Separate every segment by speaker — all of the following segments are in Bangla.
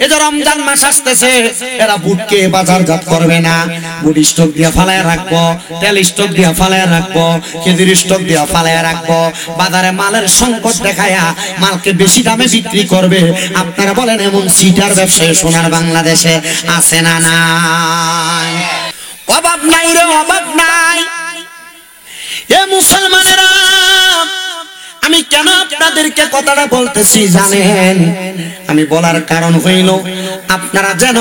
Speaker 1: এই যে রমজান মাস আসতেছে, এরা বুটকে বাজারজাত করবে না, বুট স্টক দিয়ে ফালায় রাখবো, তেল স্টক দিয়ে ফালায় রাখবো, খেজুর স্টক দিয়ে ফালায় রাখবো। বাজারে মালের সংকট দেখায়া মালকে বেশি দামে বিক্রি করবে। আপনারা বলেন এমন সিটার ব্যবসায়ী সোনার বাংলাদেশে আছে না? নাই, অভাব নাই রে, অভাব নাই। এ মুসলমানেরা, আমি কেন আপনাদেরকে কথাটা বলতেছি জানেন? আমি বলার কারণ হইল আপনারা যেন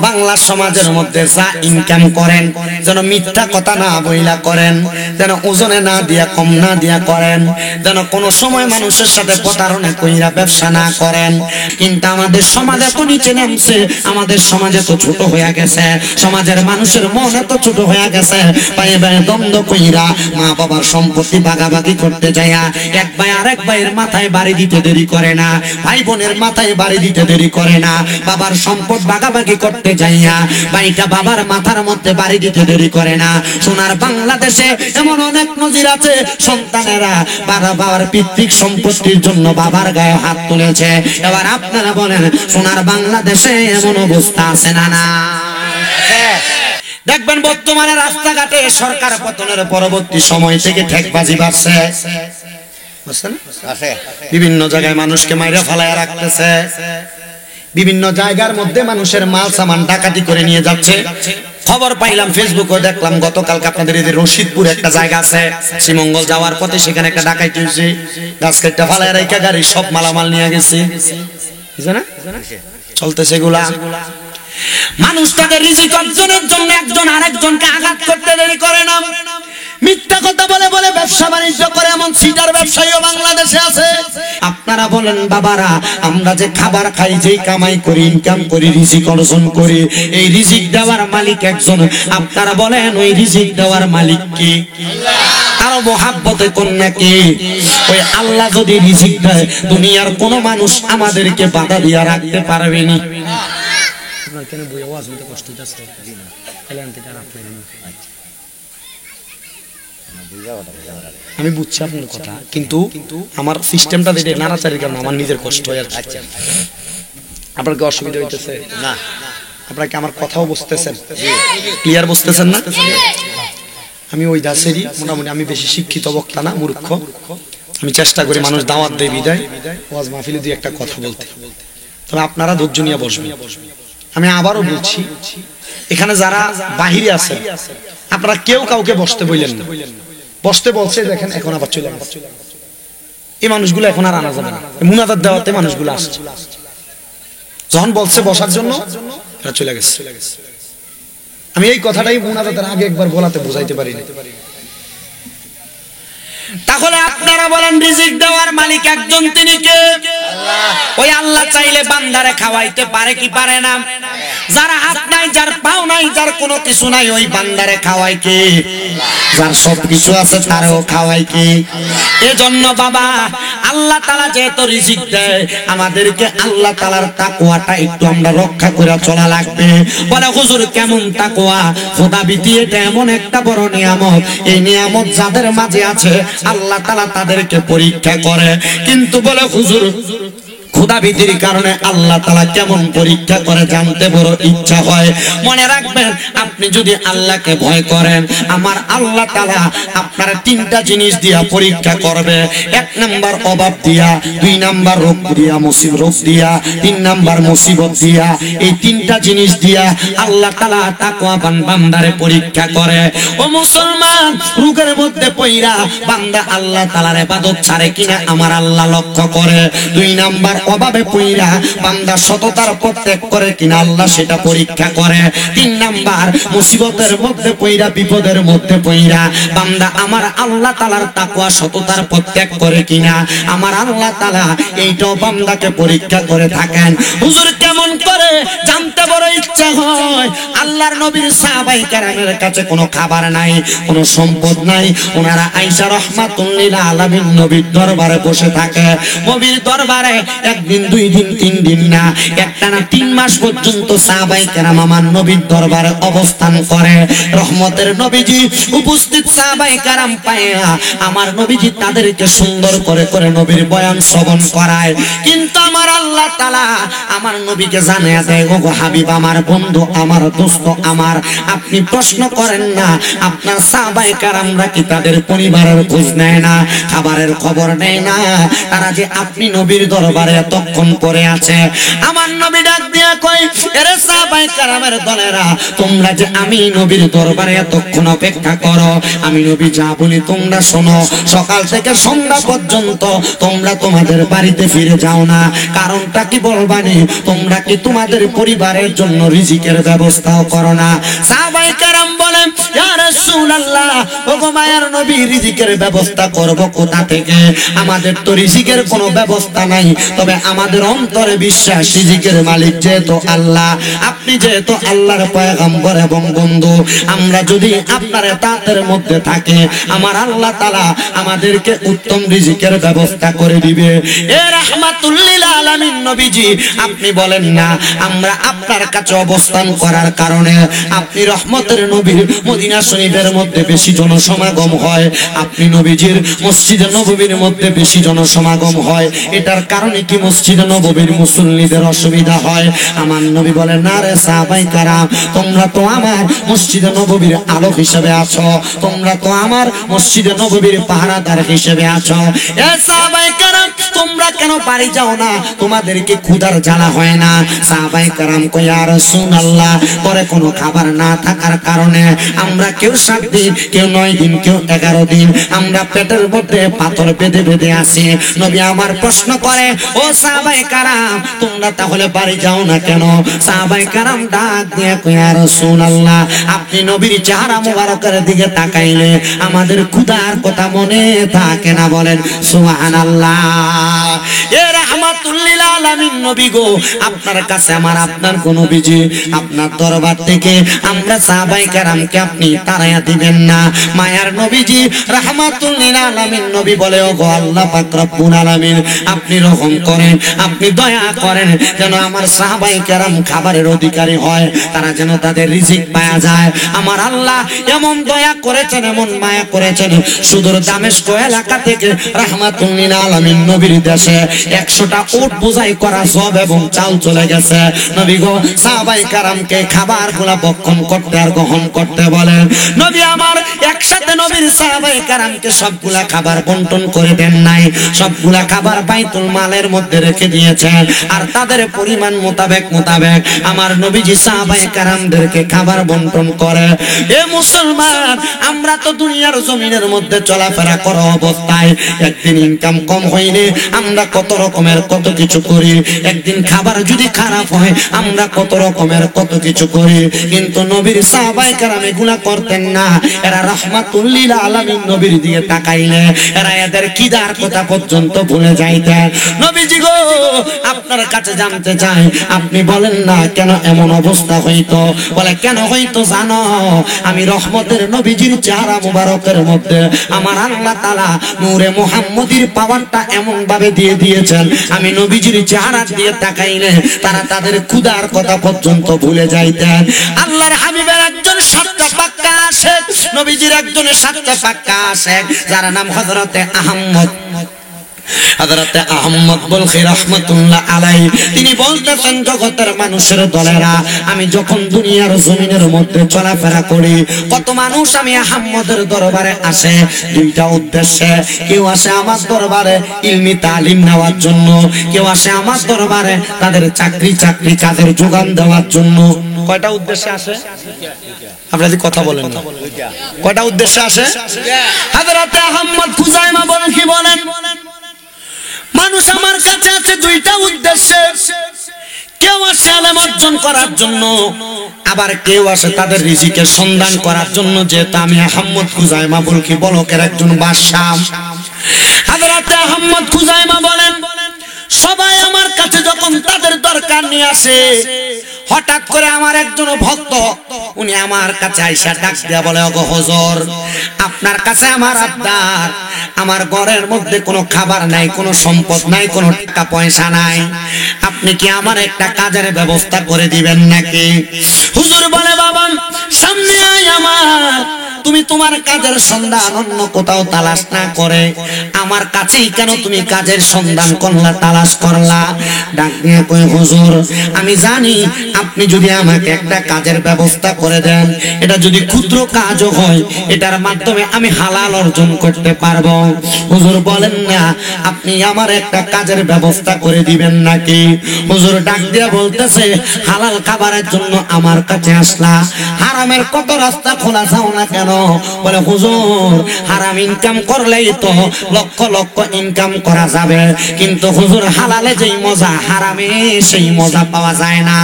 Speaker 1: বাংলা সমাজের মধ্যে যা ইনকাম করেন যেন মিথ্যা কথা না বইলা করেন, যেন ওজনে না দিয়া কম না দিয়া করেন, যেন কোনো সময় মানুষের সাথে প্রতারণা কইরা ব্যবসা না করেন। কিন্তু আমাদের সমাজে তো নিচে নামছে, আমাদের সমাজে তো ছোট হয়ে গেছে, সমাজের মানুষের মন এত ছোট হয়ে গেছে, পায়ে পায়ে দ্বন্দ্ব কইরা মা বাবার সম্পত্তি ভাগাভাগি করতে যাইয়া এক ভাই আরেক ভাইয়ের মাথায় বাড়ি দিতে দেরি করে না, ভাই বোনের মাথায় বাড়ি দিতে দেরি করে না, বাবার সম্পদ ভাগাভাগি করতে যাইয়া ভাইটা বাবার মাথার মধ্যে বাড়ি দিতে দেরি করে না। সোনার বাংলাদেশে এমন অনেক নজির আছে, সন্তানেরা বাবার পিতৃক সম্পত্তির জন্য বাবার গায়ে হাত তুলেছে। এবার আপনারা বলেন সোনার বাংলাদেশে এমন অবস্থা আছে না? না, দেখবেন বর্তমানে রাস্তাঘাটে সরকার পতনের পরবর্তী সময় থেকে ঠেকবাজি বাড়ছে, বিভিন্ন জায়গায় মানুষকে মাইরা ফালায়া রাখতেছে, বিভিন্ন জায়গার মধ্যে মানুষের মাল সামান ডাকাতি করে নিয়ে যাচ্ছে। খবর পাইলাম, ফেসবুকে দেখলাম, গতকালকে আপনাদের এই রশিদপুর একটা জায়গা আছে, শ্রীমঙ্গল যাওয়ার পথে সেখানে একটা ডাকাতি হয়েছে, গাছ কেটে ফালায়া রাখা গাড়ি সব মালামাল নিয়ে গেছে, চলতেছে এগুলা। মানুষ তাদের রিজিক অর্জনের জন্য একজন আরেকজনকে আঘাত করতে দেরি করে না, মিথ্যা কথা বলে বলে ব্যবসা বাণিজ্য করে, এমন সিটার ব্যবসায়ীও বাংলাদেশে আছে। আপনারা বলেন বাবারা, আমরা যে খাবার খাই, যেই কামাই করি, ইনকাম করি, রিজিক অর্জন করি, এই রিজিক দেওয়ার মালিক একজন। আপনারা বলেন ওই রিজিক দেওয়ার মালিক কি? আরো মহাব্বতে কোন নাকি? ওই আল্লাহ যদি রিজিক দেয়, দুনিয়ার কোন মানুষ আমাদেরকে বাধা দিয়া রাখতে পারবে না। আমি বুঝছি আপনার কথা, কিন্তু আমার সিস্টেমটা দেখে নাড়াচাড়ির কারণে আমার নিজের কষ্ট হয়ে যাচ্ছে। আপনার কি অসুবিধা হইতেছে? না, আপনারা কি আমার কথাও বুঝতেছেন? ক্লিয়ার বুঝতেছেন না? আমি ওই দাসেরই, মোটামুটি আমি বেশি শিক্ষিত বক্তা না, মূর্খ। আমি চেষ্টা করি মানুষ দাওয়াত দেয় বিদায় ওয়াজ মাহফিলে দিয়ে একটা কথা বলতে, তবে আপনারা ধৈর্য নিয়ে বসবেন। আমি আবারও বলছি, এখানে যারা বাহিরে আছে আপনারা কেউ কাউকে বসতে বললেন না, বসতে বলছে দেখেন এখন আবার চলে আসছে। এই মানুষগুলো এখন আর আনা যাবে না, মুনাজাত দেওয়াতে মানুষগুলো আসছে, যখন বলছে বসার জন্য এরা চলে গেছে। আমি এই কথাটাই মুনাজাতের আগে একবার বলাতে বোঝাইতে পারি না। তাহলে আপনারা বলেন রিজিক দেওয়ার মালিক একজন, তিনি কে? ওই আল্লাহ চাইলে বান্দারে খাওয়াইতে পারে কি পারে না? যার হাত নাই, যার পাও নাই, যার কোনো কিছু নাই, ওই বান্দারে খাওয়ায় কে? যার সব কিছু আছে তারও খাওয়ায় কে? এজন্য বাবা, আল্লাহ তাআলা যেহেতু রিজিক দেয়, আমাদেরকে আল্লাহ তাআলার তাকওয়াটা একটু আমরা রক্ষা করে চলা লাগবে। বলে হুজুর কেমন তাকওয়া? খোদা ভীতি এটা এমন একটা বড় নিয়ামত, এই নিয়ামত যাদের মাঝে আছে আল্লাহ তাআলা তাদেরকে পরীক্ষা করে। কিন্তু বলে হুজুর খোদা ভীতির কারণে আল্লাহ তাআলা কেমন পরীক্ষা করে জানতে বড় ইচ্ছা হয়। মনে রাখবেন, আপনি যদি আল্লাহকে ভয় করেন, আমার আল্লাহ তাআলা আপনার তিনটা জিনিস দিয়া পরীক্ষা করবে। এক নাম্বার অভাব দিয়া, দুই নাম্বার রোগ দিয়া, রোগ দিয়া, তিন নাম্বার মুসিবত দিয়া। এই তিনটা জিনিস দিয়া আল্লাহ তাআলা তাকওয়াবান বান্দারে পরীক্ষা করে। ও মুসলমান, রোগের মধ্যে পইরা বান্দা আল্লাহ তাআলার ইবাদত ছাড়ে কিনা আমার আল্লাহ লক্ষ্য করে। দুই নাম্বার অভাবে পইরা বান্দা সততার পথ ত্যাগ করে কিনা আল্লাহ সেটা পরীক্ষা করে। তিন নাম্বার মুসিবতের মধ্যে পইরা, বিপদের মধ্যে পইরা বান্দা আমার আল্লাহ তাআলার তাকওয়া সততার পথ ত্যাগ করে কিনা আমার আল্লাহ তাআলা এইটাও বান্দাকে পরীক্ষা করে থাকেন। হুজুর কেমন করে জানতে বড় ইচ্ছা হয়। আল্লাহর নবীর সাহাবায়ে কেরামের কাছে কোনো খাবার নাই, কোনো সম্পদ নাই, ওনারা আয়েশা রাহমাতুল্লাহ আলামিন নবীর দরবারে বসে থাকে। নবীর দরবারে একদিন 2 দিন 3 দিন না, একটানা 3 মাস পর্যন্ত সাহাবায়ে কেরাম আমার নবীর দরবারে অবস্থান করে। রহমতের নবীজি উপস্থিত সাহাবায়ে কেরাম পায়া আমার নবীজি তাদেরকে সুন্দর করে করে নবীর বয়ান শ্রবণ করায়। কিন্তু আমার আল্লাহ তাআলা আমার নবীকে জানায়া দেয়, ও হাবিব আমার বন্ধু আমার দোস্ত আমার, আপনি প্রশ্ন করেন না আপনার সাহাবায়ে কেরামরা কি তাদের পরিবারের খোঁজ নেয় না, খাবারের খবর নেয় না, তারা যে আপনি নবীর দরবারে এতক্ষণ পড়ে আছে। আমার নবী ডাক দিয়া কয়, এরে সাহাবায়ে কেরামের দলেরা, তোমরা যে আমি নবীর দরবারে এতক্ষণ অপেক্ষা করো, আমি নবী যা বলি তোমরা শোনো, সকাল থেকে সন্ধ্যা পর্যন্ত তোমরা তোমাদের বাড়িতে ফিরে যাও না। কারণটা কি বলবানি? তোমরা কি তোমাদের পরিবারের জন্য রিজিকের ব্যবস্থাও করো না? সাহাবায়ে কেরাম বলেন, ইয়া রাসূলুল্লাহ, ওগো মায়ার নবী, রিজিকের ব্যবস্থা করব কোথা থেকে? আমাদের তো রিজিকের কোনো ব্যবস্থা নাই, তবে আমাদের অন্তরে বিশ্বাস রিজিকের মালিক যেহেতু আল্লাহ, আপনি যেহেতু আল্লাহর পয়গম্বর এবং বন্ধু, আমরা যদি আপনার তাদের মধ্যে থাকে আমার আল্লাহ তাআলা আমাদেরকে উত্তম রিজিকের ব্যবস্থা করে দিবে। এ রাহমাতুল লিল আলামিন নবীজি, আপনি বলেন না আমরা আপনার কাছে অবস্থান করার কারণে আপনি রহমতের নবীর মদিনা শরীফের মধ্যে বেশি জনসমাগম হয়, আপনি নবীজির মসজিদে নববীর মধ্যে বেশি জনসমাগম হয়, এটার কারণে কি মসজিদে নববীর মুসল্লিদের অসুবিধা হয়? আমার নবী বলেন, না রে সাহাবায়ে কেরাম, তোমরা তো আমার মসজিদে নববীর আলোক হিসেবে আছো, তোমরা তো আমার মসজিদে নববীর পাহারাদার হিসেবে আছো। এ সাহাবায়ে কেরাম, তোমরা কেন বাড়ি যাও না? তোমাদেরকে ক্ষুধার জ্বালা হয় না? সাহাবায়ে কেরাম কয়, ইয়া রাসূলুল্লাহ, পরে কোনো খাবার না থাকার কারণে আমরা কেউ 7 দিন, কেউ 9 দিন, কেউ 11 দিন আমরা পেটের মধ্যে পাথর বেঁধে বেঁধে আসি। নবী আমার প্রশ্ন করে, ও সাহাবায়ে কেরাম, তোমরা তাহলে বাড়ি যাও না কেন? সাহাবায়ে কেরাম ডাক দিয়ে কয়, ইয়া রাসূলুল্লাহ, আপনি নবীর চেহারা মুবারকের দিকে তাকাইলে আমাদের ক্ষুধার কথা মনে থাকে না? বলেন সুবহানাল্লাহ। এ রাহমাতুল লিল আলামিন নবী গো, আপনার কাছে আমার আপনার কোন নবীজি, আপনার দরবার থেকে আমরা সাহাবায়ে কেরামকে আপনি তাড়াইয়া দিবেন না। মায়ার নবীজি রাহমাতুল লিল আলামিন নবী বলে, ও গো আল্লাহ পাক রব্বুল আলামিন, আপনি রহম করেন, আপনি দয়া করেন, যেন আমার সাহাবায়ে কেরাম খাবারের অধিকারী হয়, তারা যেন তাদের রিজিক পাওয়া যায়। আমার আল্লাহ এমন দয়া করেছেন, এমন মায়া করেছেন, সুদূর দামেস্ক এলাকা থেকে রাহমাতুল লিল আলামিন নবীর দেশে 100টা উট বোঝাই করা সব এবং চাল চলে গেছে। নবী গো সাহাবায়ে কেরামকে খাবারগুলো ভক্ষণ করতে আর গ্রহণ করতে বলেন। নবী আমার একসাথে নবীর সাহাবায়ে কেরামকে সবগুলা খাবার বন্টন করে দেন নাই, সবগুলা খাবার বাইতুল মালের মধ্যে রেখে দিয়েছেন, আর তাদের পরিমাণ মোতাবেক আমার নবীজি সাহাবায়ে কেরামদেরকে খাবার বন্টন করে। এ মুসলমান, আমরা তো দুনিয়ার জমিনের মধ্যে চলাফেরা করা অবস্থায় একদিন ইনকাম কম হইলে আমরা কত রকমের কত কিছু করি, একদিন খাবার যদি খারাপ হয় আমরা কত রকমের কত কিছু করি, কিন্তু নবীর সাহাবায়ে কেরাম এগুলা করতেন না। এরা রাহমাতুল লিল আলামিন নবীর দিকে তাকাইলে এরা এদের কিদার কথা পর্যন্ত ভুলে যাইতেন। নবীজি গো, আপনার কাছে জানতে চাই, আপনি বলেন না কেন এমন অবস্থা হইতো? বলে, কেন হইতো জানো? আমি রহমতের নবীজির চেহারা মুবারকের মধ্যে আমার আল্লাহ তাআলা নূরে মুহাম্মদীর পাওয়ারটা এমন ভাবে দিয়ে দিয়েছেন, আমি নবীজির চেহারা দিয়ে তাকাইলে তারা তাদের ক্ষুধার কথা পর্যন্ত ভুলে যাইতেন। আল্লাহর হাবিবের একজন সাতটা পাক্কা আশেক, নবীজির একজনের সাতটা পাক্কা আশেক, যার নাম হযরতে আহমদ বলখি রাহমাতুল্লাহ আলাইহি। তিনি বলতেছেন, জগতের মানুষের দলেরা, আমি যখন দুনিয়ার জমিনের মধ্যে চলাফেরা করি, কত মানুষ আমি আহমদের দরবারে আসে 2টা উদ্দেশ্যে। কেউ আসে আমার দরবারে ইলমি তালিম নেওয়ার জন্য, কেউ আসে আমার দরবারে তাদের চাকরি কাজের যোগান দেওয়ার জন্য। কয়টা উদ্দেশ্যে আসে? আপনাদের কথা বলেন না, কয়টা উদ্দেশ্যে আসে? হযরতে আহমদ খুজাইমা বলেন, কি বলেন? মানুষ আমার কাছে আছে 2টা উদ্দেশ্যে। কেউ আসে ইলম অর্জন করার জন্য, আবার কেউ আসে তাদের রিজিকের সন্ধান করার জন্য। যেহেতু আমি আহমদ খুজাইমা বলকি বলকের একজন বাদশা, হযরতে আহমদ খুজাইমা বলেন, সবাই আমার কাছে যখন তাদের দরকার নিয়ে আসে, হঠাৎ করে আমার একজন ভক্ত উনি আমার কাছে আইসা ডাক দিয়া বলে, ওগো হুজুর, আপনার কাছে আমার আবদার, আমার ঘরের মধ্যে কোনো খাবার নাই, কোনো সম্পদ নাই, কোনো টাকা পয়সা নাই, আপনি কি আমার একটা কাজের ব্যবস্থা করে দিবেন নাকি? হুজুর বলে, বাবা সামনে আয় আমার, তুমি তোমার কাজের সন্ধান অন্য কোথাও তালাশ না করে আমার কাছেই কেন তুমি কাজের সন্ধান করলা, তালাশ করলা? ডাক দিয়ে কই, হুজুর আমি জানি আপনি যদি আমাকে একটা কাজের ব্যবস্থা করে দেন, এটা যদি ক্ষুদ্র কাজও হয়, এটার মাধ্যমে আমি হালাল অর্জন করতে পারবো। হুজুর বলেন না আপনি আমার একটা কাজের ব্যবস্থা করে দিবেন নাকি? হুজুর ডাক দিয়ে বলতেছে, হালাল খাবারের জন্য আমার কাছে আসলা, হারামের কত রাস্তা খোলা যাও না কেন? বলে, হুজুর হারাম ইনকাম করলেই তো লক্ষ লক্ষ ইনকাম করা যাবে, কিন্তু হুজুর হালালে যেই মজা হারামে সেই মজা পাওয়া যায় না।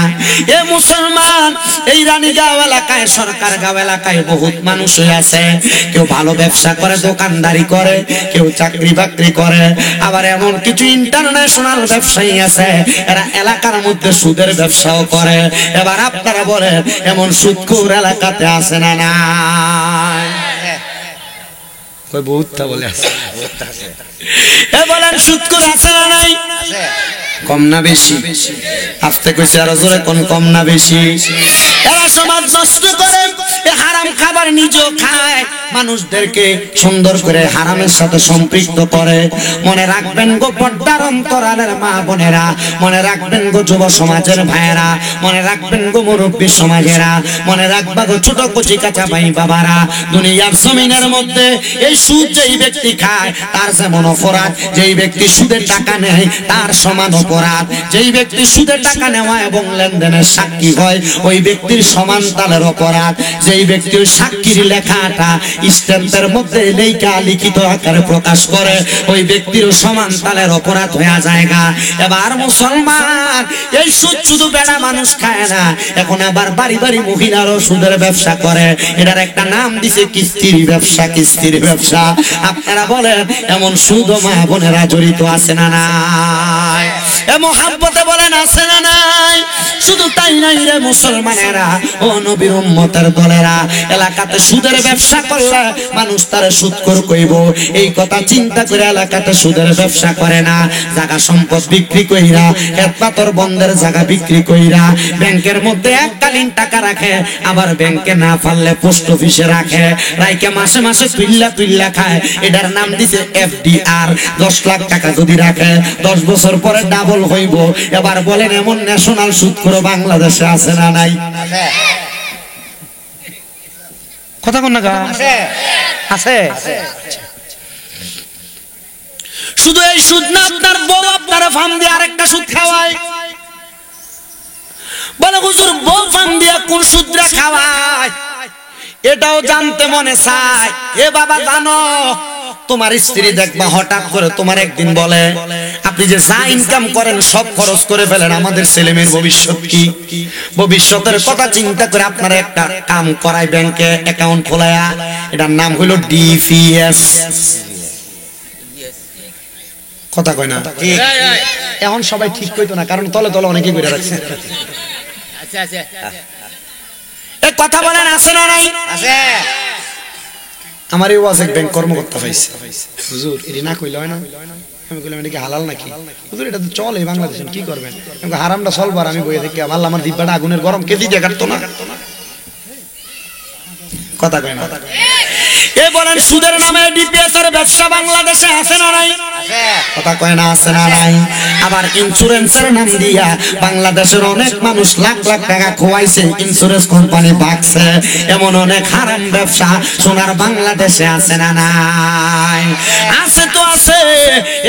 Speaker 1: এ মুসলমান, এই রানীগাঁও এলাকায়, সরকারগাঁও এলাকায় বহুত মানুষ আছে, কেউ ভালো ব্যবসা করে, দোকানদারি করে, কেউ চাকরি বাকরি করে, আবার এমন কিছু ইন্টারন্যাশনাল ব্যবসায়ী আছে এরা এলাকার মধ্যে সুদের ব্যবসাও করে। এবার আপনারা বলেন এমন সুদখোর এলাকাতে আছে না না? বহুতটা বলে আছে, বলেন সুদখোর আছে না নাই? কম না বেশি? আস্তে কইছে আরো জোরে কোন, কম না বেশি? এরা সমাজ নষ্ট করে, হারাম খাবার নিজেও খায়, মানুষদেরকে সুন্দর করে হারামের সাথে সম্পৃক্ত করে। মনে রাখবেন গো পর্দার অন্তরালের মা বোনেরা, মনে রাখবেন গো যুব সমাজের ভাইয়েরা, মনে রাখবেন গো মুরব্বী সমাজেরা, মনে রাখবা গো ছোট কচি কাঁচা ভাই বাবারা, দুনিয়ার জমিনের মধ্যে এই সুদ যেই ব্যক্তি খায় তার যেমন অপরাধ, যেই ব্যক্তি সুদের টাকা নেয় তার সমান অপরাধ, যেই ব্যক্তি সুদের টাকা নেওয়া এবং লেনদেনের সাক্ষী হয় ওই ব্যক্তির সমান তালের অপরাধ, যেই ব্যক্তি ওই সাক্ষীর লেখাটা স্ট্যাম্পের মধ্যে লেখা লিখিত আকারে প্রকাশ করে ওই ব্যক্তির সমান তালের অপরাধ হয়ে যায়গা। এবার মুসলমান, এই সুদ শুধু বেড়া মানুষ খায় না, এখন আবার বাড়ি বাড়ি মহিলারও সুদের ব্যবসা করে। এটার একটা নাম দিছে কিস্তির ব্যবসা, কিস্তির ব্যবসা। আপনারা বলেন এমন সুদ মা বোনেরা জড়িত আছে না নাই? এ মোহাব্বতে বলেন আছে না নাই? শুধু তাই নাই রে মুসলমানেরা, ও নবীর উম্মতের দলেরা, এলাকাতে সুদের ব্যবসা করলে মানুষ তারে সুদখোর কইব, এই কথা চিন্তা করে এলাকাতে সুদের ব্যবসা করে না। জায়গা সম্পদ বিক্রি কইরা, ক্ষেত পাথর বন্ধের জায়গা বিক্রি কইরা ব্যাংকের মধ্যে এককালীন টাকা রাখে, আবার ব্যাংকে না পারলে পোস্ট অফিসে রাখে, রাইকে মাসে মাসে তুইল্লা তুইল্লা খায়। এটার নাম দিছে FDR। 10 লাখ টাকা যদি রাখে 10 বছর পরে ডাবল হইব। এবার বলেন এমন ন্যাশনাল সুদখোর বাংলাদেশে আছে না নাই? কথা কোন না? আছে। শুধু এই সুদ না, আপনার বউ আপনার ফার্ম দিয়ে আরেকটা সুদ খাওয়ায়। বলে হুজুর বউ ফার্ম দিয়ে কোন সুদরা খাওয়ায় এটাও জানতে মনে চায়। এ বাবা জানো, তোমার স্ত্রী দেখবা হঠাৎ করে তোমার একদিন বলে, আপনি যে যা ইনকাম করেন সব খরচ করে ফেলেন, আমাদের ছেলেমেয়ের ভবিষ্যৎ কি? ভবিষ্যতের কথা চিন্তা করে আপনারা একটা কাম করায়, ব্যাংকে অ্যাকাউন্ট খোলায়া, এটার নাম হলো DPS। কথা কয় না? এখন সবাই ঠিক কইতো না, কারণ তলে তলে অনেকেই করে রাখছে। এই কথা বলেন আছে না নাই? আছে। আমার এই ওয়াজেক ব্যাংক কর্মকর্তা পাইছে, হুজুর এটি না কইলে হয় না। আমি কইলাম এটা কি হালাল নাকি? হুজুর এটা তো চলে বাংলাদেশে, কি করবেন? হারামটা চলবার আমি বইয়ে দেখি আল্লাহ আমার দিব্যাটা আগুনের গরম কেজি দিয়ে কাটতো না। কথা কয় না? এ বলেন সুদের নামে DPS এর ব্যবসা বাংলাদেশে আছে না নাই? কথা কয় না আছে না নাই? আবার ইন্স্যুরেন্সের নাম দিয়া বাংলাদেশের অনেক মানুষ লাখ লাখ টাকা খোয়াইছে, ইন্স্যুরেন্স কোম্পানি ভাগছে। এমন অনেক হারাম ব্যবসা সোনার বাংলাদেশে আছে না নাই? আছে তো আছে।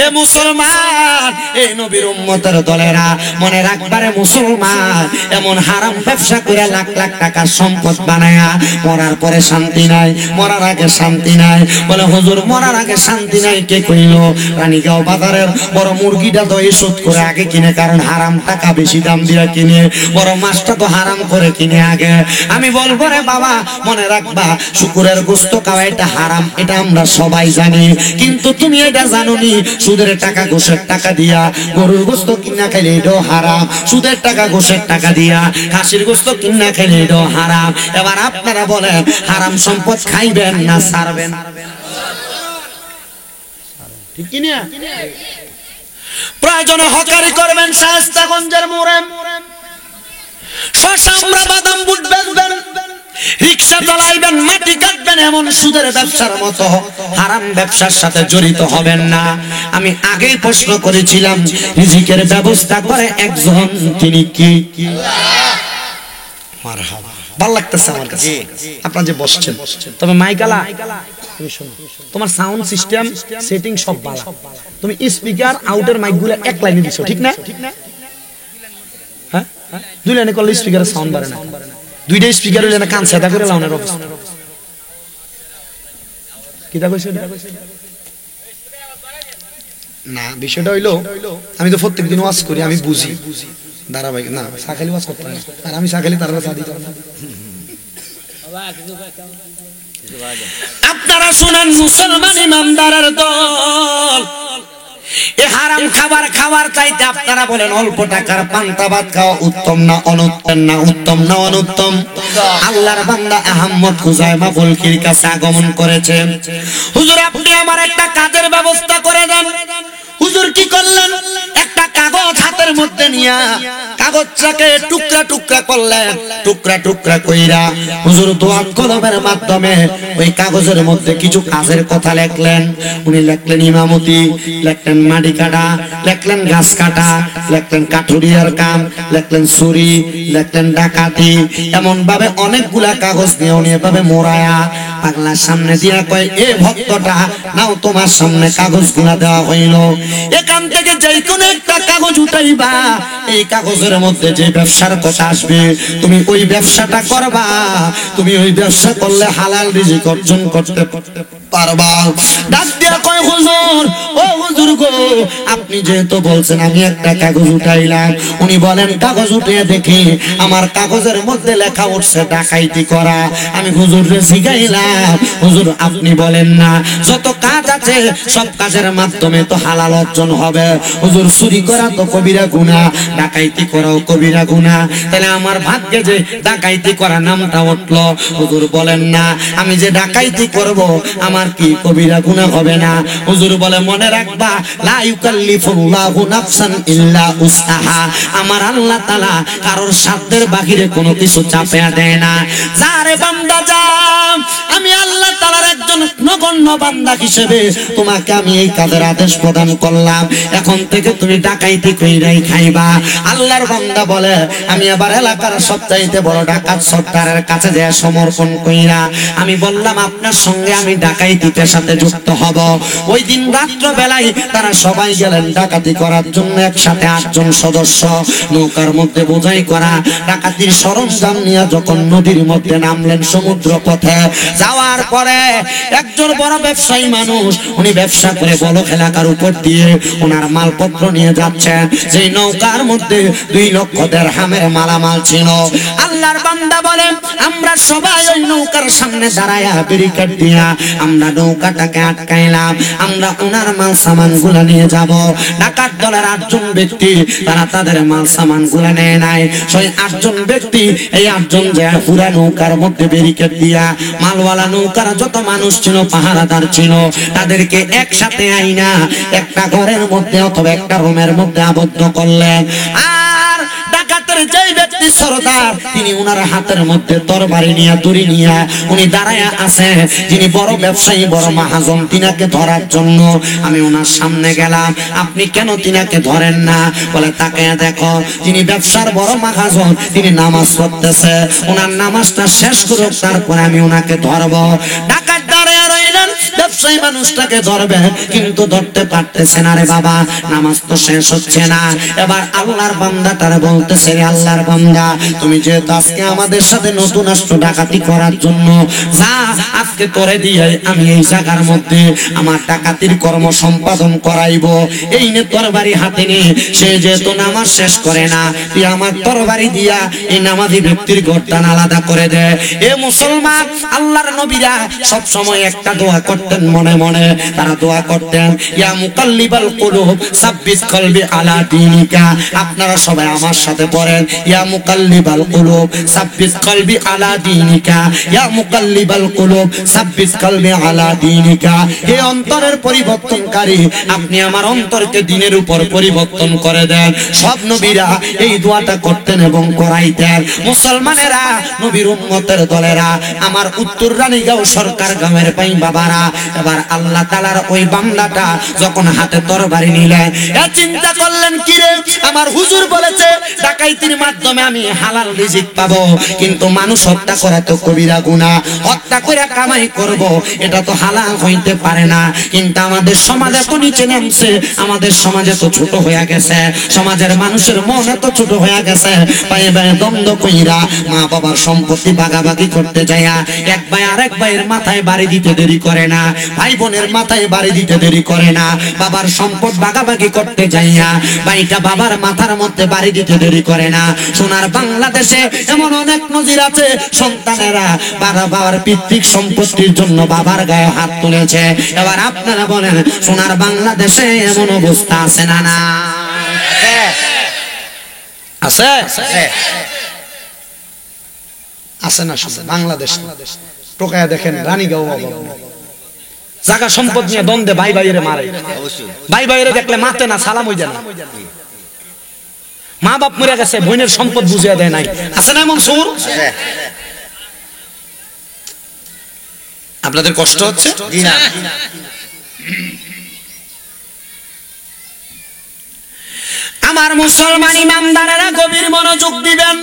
Speaker 1: এ মুসলমান, এই নবীর উম্মতের দলেরা, মনে রাখবারে মুসলমান, এমন হারাম ব্যবসা করে লাখ লাখ টাকা সম্পদ বানায়া মরার পরে শান্তি নাই, মরার আগে শান্তি নাই। বলে হুজুর মরার আগে শান্তি নাই কে কইল? রানীগাঁও বাজারের বড় মুরগিটা তো ইস্যুট করে আগে কিনে, কারণ হারাম টাকা বেশি দাম দিয়ে কিনে, বড় মাছটা তো হারাম করে কিনে আগে। আমি বলবো রে বাবা মনে রাখবা, শুকুরের গোশত খাওয়া এটা হারাম, এটা আমরা সবাই জানি, কিন্তু তুমি এটা জানোনি সুদের টাকা ঘুষের টাকা দিয়া গরুর গোশত কিনা খেলে এটাও হারাম, সুদের টাকা ঘুষের টাকা দিয়া খাসির গোশত কিনা খেলে এটাও হারাম। এবার আপনারা বলেন হারাম সম্পদ খাইবেন না ছাড়বেন? ঠিক কি না? প্রয়োজনে হকারি করবেন শায়েস্তাগঞ্জের মোড়ে, শশা আমরা বাদাম বুট বেচবেন, রিকশা চালাইবেন, মাটি কাটবেন, এমন সুদের ব্যবসার মতো হারাম ব্যবসার সাথে জড়িত হবেন না। আমি আগেই প্রশ্ন করেছিলাম রিজিকের ব্যবস্থা করে একজন, তিনি কি? মারহাবা। ভালো লাগতেছে আমার কাছে আপনারা যে বসছেন। তবে মাইকালা তুমি শোনো, তোমার সাউন্ড সিস্টেম সেটিং সব ভালো, তুমি স্পিকার আউটের মাইকগুলো এক লাইনে দিছো, ঠিক না? হ্যাঁ, দুই লাইনে করলে স্পিকারের সাউন্ড বাড়ে না, দুইটা স্পিকার হইলে না কান সেটা করে লাউনের অবস্থা। কিটা কইছো না? বিষয়টা হইলো আমি তো প্রত্যেকদিন ওয়াজ করি, আমি বুঝি ধারাবাহিক না, সাখালি ওয়াজ করতে না, আর আমি সাখালি তার চা দিতাম না। আপনারা শুনেন মুসলমান ইমানদারের দল, এ হারাম খাবার খাওয়ার চাইতে আপনারা বলেন অল্প টাকার পান্তা ভাত খাওয়া উত্তম না অনুত্তম? না উত্তম না অনুত্তম? আল্লাহর বান্দা আহমদ খুজাইমা বলকির কাছে আগমন করেছে, হুজুর আপনি আমার একটা কাজের ব্যবস্থা করে দেন। হুজুর কি করলেন? একটা কাগজ হাতের মধ্যে নিয়া কাগজটাকে টুকরা টুকরা করলেন, টুকরা টুকরা কইরা হুজুর দোয়া কলমের মাধ্যমে ওই কাগজের মধ্যে কিছু কাজের কথা লিখলেন। উনি লিখলেন ইমামতি, লিখলেন মাটি কাটা, লিখলেন গাছ কাটা, লিখলেন কাঠুরিয়ার কাম, লিখলেন চুরি, লিখলেন ডাকাতি, এমন ভাবে অনেকগুলা কাগজ নিয়ে উনি এভাবে মোড়ায়া পাগলার সামনে দিয়া কয়, এ ভক্তটা নাও তোমার সামনে কাগজগুলা দেওয়া হইল, এখান থেকে যে কোনো একটা কাগজ উঠাইবা, এই কাগজের মধ্যে যে ব্যবসার কথা আসবে তুমি ওই ব্যবসাটা করবা, তুমি ওই ব্যবসা করলে হালাল রিজিক অর্জন করতে পারবা। ডাক দিয়া কয়, হুজুর ও হুজুর গো, আপনি যেহেতু বলছেন আমি একটা কাগজ উঠাইলাম। উনি বলেন কাগজ উঠিয়ে দেখি আমার কাগজের মধ্যে লেখা উঠছে ডাকাইতি করা। আমি হুজুরে জিগাইলাম, হুজুর আপনি বলেন না যত কাজ আছে সব কাজের মাধ্যমে তো হালাল অর্জন হবে, হুজুর চুরি করা তো কবিরা গুনাহ, ডাকাইতি করাও কবিরা গুনাহ, তাহলে আমার ভাগ্যে যে ডাকাইতি করা নামটা উঠলো। হুজুর বলেন না আমি যে ডাকাইতি করব আমার কি কবিরা গুনাহ হবে না? হুজুর বলে মনে রাখবা লা ইউকাল্লিফুল্লাহু নাফসান ইল্লা উসআহা, আমার আল্লাহ তাআলা কারোর সাধ্যের বাহিরে কোনো কিছু চাপে দেয় না। যারে বান্দা যা, আমি আল্লাহ তাআলার একজন নগণ্য বান্দা হিসেবে তোমাকে আমি এই কাজের আদেশ প্রদান করলাম, এখন থেকে তুমি ডাকাইতি কইরাই খাইবা। আল্লাহর বান্দা বলে আমি আবার এলাকার সবচাইতে বড় ডাকাত সর্দারের কাছে যায় সমর্পণ কইরা আমি বললাম আপনার সঙ্গে আমি ডাকাইতির সাথে যুক্ত হব। ওই দিন রাত্র বেলায় তারা সবাই গেলেন ডাকাতি করার জন্য, একসাথে 8 জন সদস্য নৌকার মধ্যে বোঝাই করা ডাকাতির সরঞ্জাম নিয়ে যখন নদীর মধ্যে নামলেন সমুদ্র পথে যাওয়ার পরে একজন বড় ব্যবসায়ী মানুষ, উনি ব্যবসা করে বড় এলাকার উপর দিয়ে ওনার মালপত্র নিয়ে যাচ্ছেন, যে নৌকার মধ্যে 2 লক্ষ দিরহামের মালামাল ছিল। আল্লাহর বান্দা বলেন আমরা সবাই ওই নৌকার সামনে দাঁড়ায়া ব্যারিকেড দিয়া আমরা নৌকাটাকে আটকাইলাম, আমরা ওনার মাল সামান গুলা নিয়ে যাব। ডাকাত দলের 8 জন ব্যক্তি তারা তাদের মাল সামান গুলা নেয় নাই, সেই 8 জন ব্যক্তি এই 8 জন যে পুরা নৌকার মধ্যে ব্যারিকেড দিয়া মালওয়ালা নৌকার যত মানুষ ছিল পাহারাদার ছিল তাদেরকে একসাথে আইনা একটা ঘরের মধ্যে অথবা একটা রুমের মধ্যে আবদ্ধ করলেন। আর ডাকাতের যেই ব্যক্তি সরদার তিনি উনার হাতের মধ্যে তরবারি নিয়ে দড়ি নিয়ে উনি দাঁড়ায়া আছে, যিনি বড় ব্যবসায়ী বড় মহাজন, তিনাকে ধরার জন্য আমি ওনার সামনে গেলাম। আপনি কেন তিনাকে ধরেন না? বলে তাকে দেখো যিনি ব্যবসার বড় মহাজন তিনি নামাজ পড়তেছে, ওনার নামাজটা শেষ করুক তারপরে আমি ওনাকে ধরবো। ডাকাত দাঁড়ায় রইলেন, ব্যবসায়ী মানুষটাকে ধরবে, কিন্তু ধরতে পারতেছে না রে বাবা। নামাজ তো শেষ হচ্ছে না। এবার আল্লাহর বান্দাটারে বলতেছে, রে আল্লাহর বান্দা, তুমি যেহেতু আজকে আমাদের সাথে নতুন আসছো ডাকাতি করার জন্য, যা আজকে তোরে দিয়ে আমি এই জায়গার মধ্যে আমার ডাকাতির কর্ম সম্পাদন করাইবো। এই নে তরবারি হাতে নে। সে যেহেতু নামাজ শেষ করে না, তুই আমার তরবারি দিয়া এই নামাজি ব্যক্তির গর্দান আলাদা করে দে। এ মুসলমান, আল্লাহর নবীরা সব সময় একটা দোয়া করতেন মনে মনে। তারা দোয়া করতেন, ইয়া মুকাল্লিবাল কুলুব সাব্বিত কলবি আলা দীনিকা। আপনারা সবাই আমার সাথে পড়েন, ইয়া মুকাল্লিবাল কুলুব সাব্বিত কলবি আলা দীনিকা, ইয়া মুকাল্লিবাল কুলুব সাব্বিত কলবি আলা দীনিকা। হে অন্তরের পরিবর্তনকারী, আপনি আমার অন্তরকে দিনের উপর পরিবর্তন করে দেন। সব নবীরা এই দোয়াটা করতেন এবং করাইতেন। মুসলমানেরা, নবীর উম্মতের দলেরা, আমার উত্তর রানীগাঁও সরকার গ্রামের পাই বাবারা, এবার আল্লাহ তাআলার ওই বান্দাটা যখন হাতে তরবারি নিলেন, চিন্তা করলেন, কি রে, আমার হুজুর বলেছে ডাকাইতির মাধ্যমে আমি হালাল রিজিক পাবো, কিন্তু মানুষ হত্যা করা তো কবিরা গুনাহ। হত্যা করে কামাই করব, এটা তো হালাল হইতে পারে না। কিন্তু আমাদের সমাজে তো নিচে নামছে, আমাদের সমাজে তো ছোট হয়ে গেছে, সমাজের মানুষের মন এত ছোট হয়ে গেছে। পায়ে পায়ে দ্বন্দ্ব কইরা মা বাবার সম্পত্তি ভাগাভাগি করতে যায়া এক ভাই আরেক ভাইয়ের মাথায় বাড়ি দিতে দেরি করে না, ভাই বোনের মাথায় বাড়ি দিতে দেরি করে না। বাবার সম্পদ ভাগাভাগি করতে যাইয়া ভাইটা বাবার মাথার মধ্যে বাড়ি দিতে দেরি করে না। সোনার বাংলাদেশে এমন অনেক নজির আছে, সন্তানেরা বাবার পিতৃক সম্পত্তির জন্য বাবার গায়ে হাত তুলেছে। এবার আপনারা বলেন, সোনার বাংলাদেশে এমন অবস্থা আছে না? না আছে? আছে না? শুধু বাংলাদেশ টোকায়া দেখেন, রানীগাঁও জায়গা সম্পদ নিয়ে দ্বন্দ্বে ভাই ভাইরে মারে। ভাই ভাইরে দেখলে মাতে না, সালাম হয়ে যায় না। মা বাপ মরে গেছে, বোনের সম্পদ বুঝিয়ে দেয় নাই। আছে না এমন সুর? আপনাদের কষ্ট হচ্ছে? আমার মুসলমান ইমানদারেরা গভীর মনোযোগ দিবেন।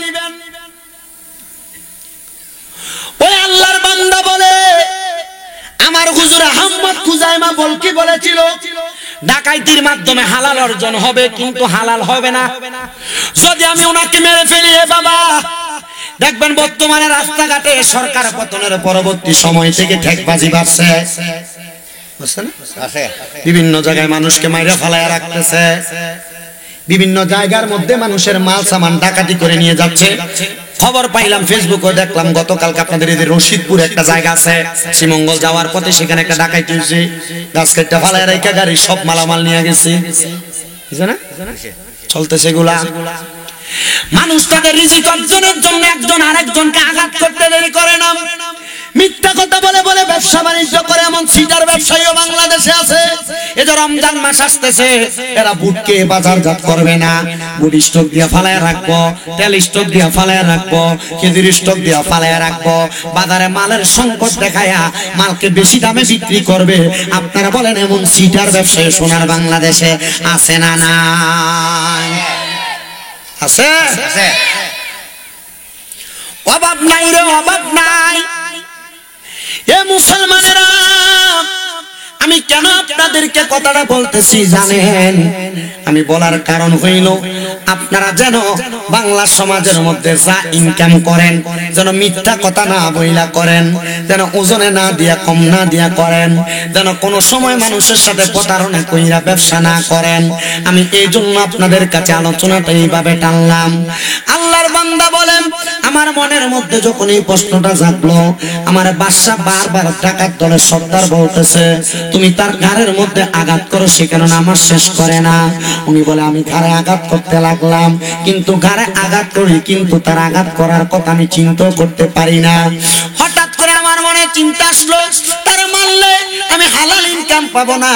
Speaker 1: ওই আল্লাহর বান্দা বলে, আমার হুজুর আহমদ খুজাইমা বলকি বলেছিল ডাকাইতির মাধ্যমে হালাল অর্জন হবে, কিন্তু হালাল হবে না যদি আমি ওনাকে মেরে ফেলি। এ বাবা, দেখবেন বর্তমানে রাস্তাঘাটে সরকার পতনের পরবর্তী সময় থেকে ঠেকবাজি বাড়ছে, বিভিন্ন জায়গায় মানুষকে মাইরা ফালায়া রাখতেছে, বিভিন্ন জায়গার মধ্যে মানুষের মাল সামান ডাকাতি করে নিয়ে যাচ্ছে। খবর পাইলাম, ফেসবুকে দেখলাম, গতকালকে আপনাদের এই রশিদপুর একটা জায়গা আছে, শ্রীমঙ্গল যাওয়ার পথে সেখানে একটা ডাকাতি হয়েছে। গাছ কেটে ফালায় রেখে গাড়ির সব মালামাল নিয়ে গেছে। চলতেছে এগুলা। মানুষ তাদের রিজিক অর্জনের জন্য একজন আরেকজনকে আঘাত করতে দেরি করে না, মিথ্যা কথা বলে বলে ব্যবসা বাণিজ্য করে। এমন সিটার ব্যবসায়ীও বাংলাদেশে আছে। এই যে রমজান মাস আসতেছে, এরা বুটকে বাজারজাত করবে না, বুট স্টক দিয়ে ফালায় রাখবো, তেল স্টক দিয়ে ফালায় রাখবো, খেজুর স্টক দিয়ে ফালায় রাখবো। বাজারে মালের সংকট দেখায়া মালকে বেশি দামে বিক্রি করবে। আপনারা বলেন, এমন সিটার ব্যবসায়ী সোনার বাংলাদেশে আছে না? না আছে? অভাব নাই রে, অভাব নাই। এ মুসলমানেরা, আমি কেন আপনাদেরকে কথাটা বলতেছি জানেন? আমি বলার কারণ হইল, আপনারা যেন বাংলা সমাজের মধ্যে যা ইনকাম করেন, যেন মিথ্যা কথা না বইলা করেন, যেন ওজনে না দিয়া কম না দিয়া করেন, যেন কোনো সময় মানুষের সাথে প্রতারণা কইরা ব্যবসা না করেন। আমি এই জন্য আপনাদের কাছে আলোচনাটা এইভাবে টানলাম। আল্লাহর বান্দা বলেন, আমার মনের মধ্যে যখন এই প্রশ্নটা জাগলো, আমার বাদশা বারবার টাকার দলের সর্দার বলতেছে, তুমি তার ঘাড়ের মধ্যে আঘাত করো, সে কেন নামাজ শেষ করে না? উনি বলে, আমি ঘাড়ে আঘাত করতে লাগলাম, কিন্তু ঘাড়ে আঘাত করি, কিন্তু তার আঘাত করার কথা আমি চিন্তা করতে পারি না। হঠাৎ করে আমার মনে চিন্তা আসলো, তার মারলে আমি হালাল ইনকাম পাবো না।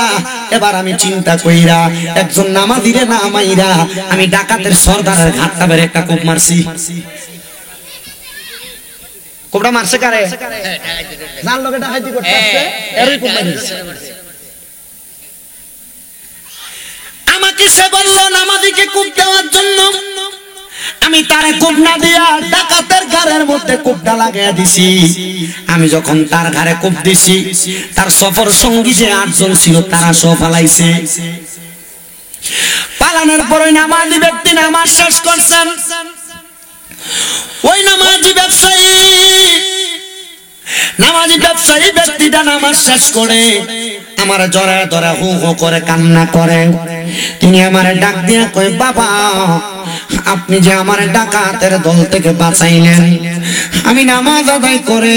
Speaker 1: এবার আমি চিন্তা কইরা একজন নামাজিরে না মাইরা আমি ডাকাতের সর্দারের ঘাটটা বের একটা কোপ মারছি। কোপটা মারছে কারে? জান লোকে ডাকাতি করতে আসছে, এরই কোপ মারছে। আমাকে সে বললো নামাজিকে কোপ দেওয়ার জন্য, আমি তারে কোপ না দিয়া ডাকাতের ঘাড়ের মধ্যে মধ্যে কোপটা লাগাইয়া দিছি। আমি যখন তার ঘাড়ে কোপ দিছি, তার সফর সঙ্গী যে 8 জন ছিল তারা সব পালাইছে। পালানোর পরে নামাজি ব্যক্তি নামাজ শেষ করছেন। ওই নামাজি ব্যবসায়ী ব্যক্তিটা নামাজ শেষ করে আমার জড়ায় ধরে হু হু করে কান্না করে। তিনি আমারে ডাক দিয়া কয়, বাবা আপনি যে আমার ডাকাতের দল থেকে বাঁচাইলেন, আমি নামাজ আদায় করে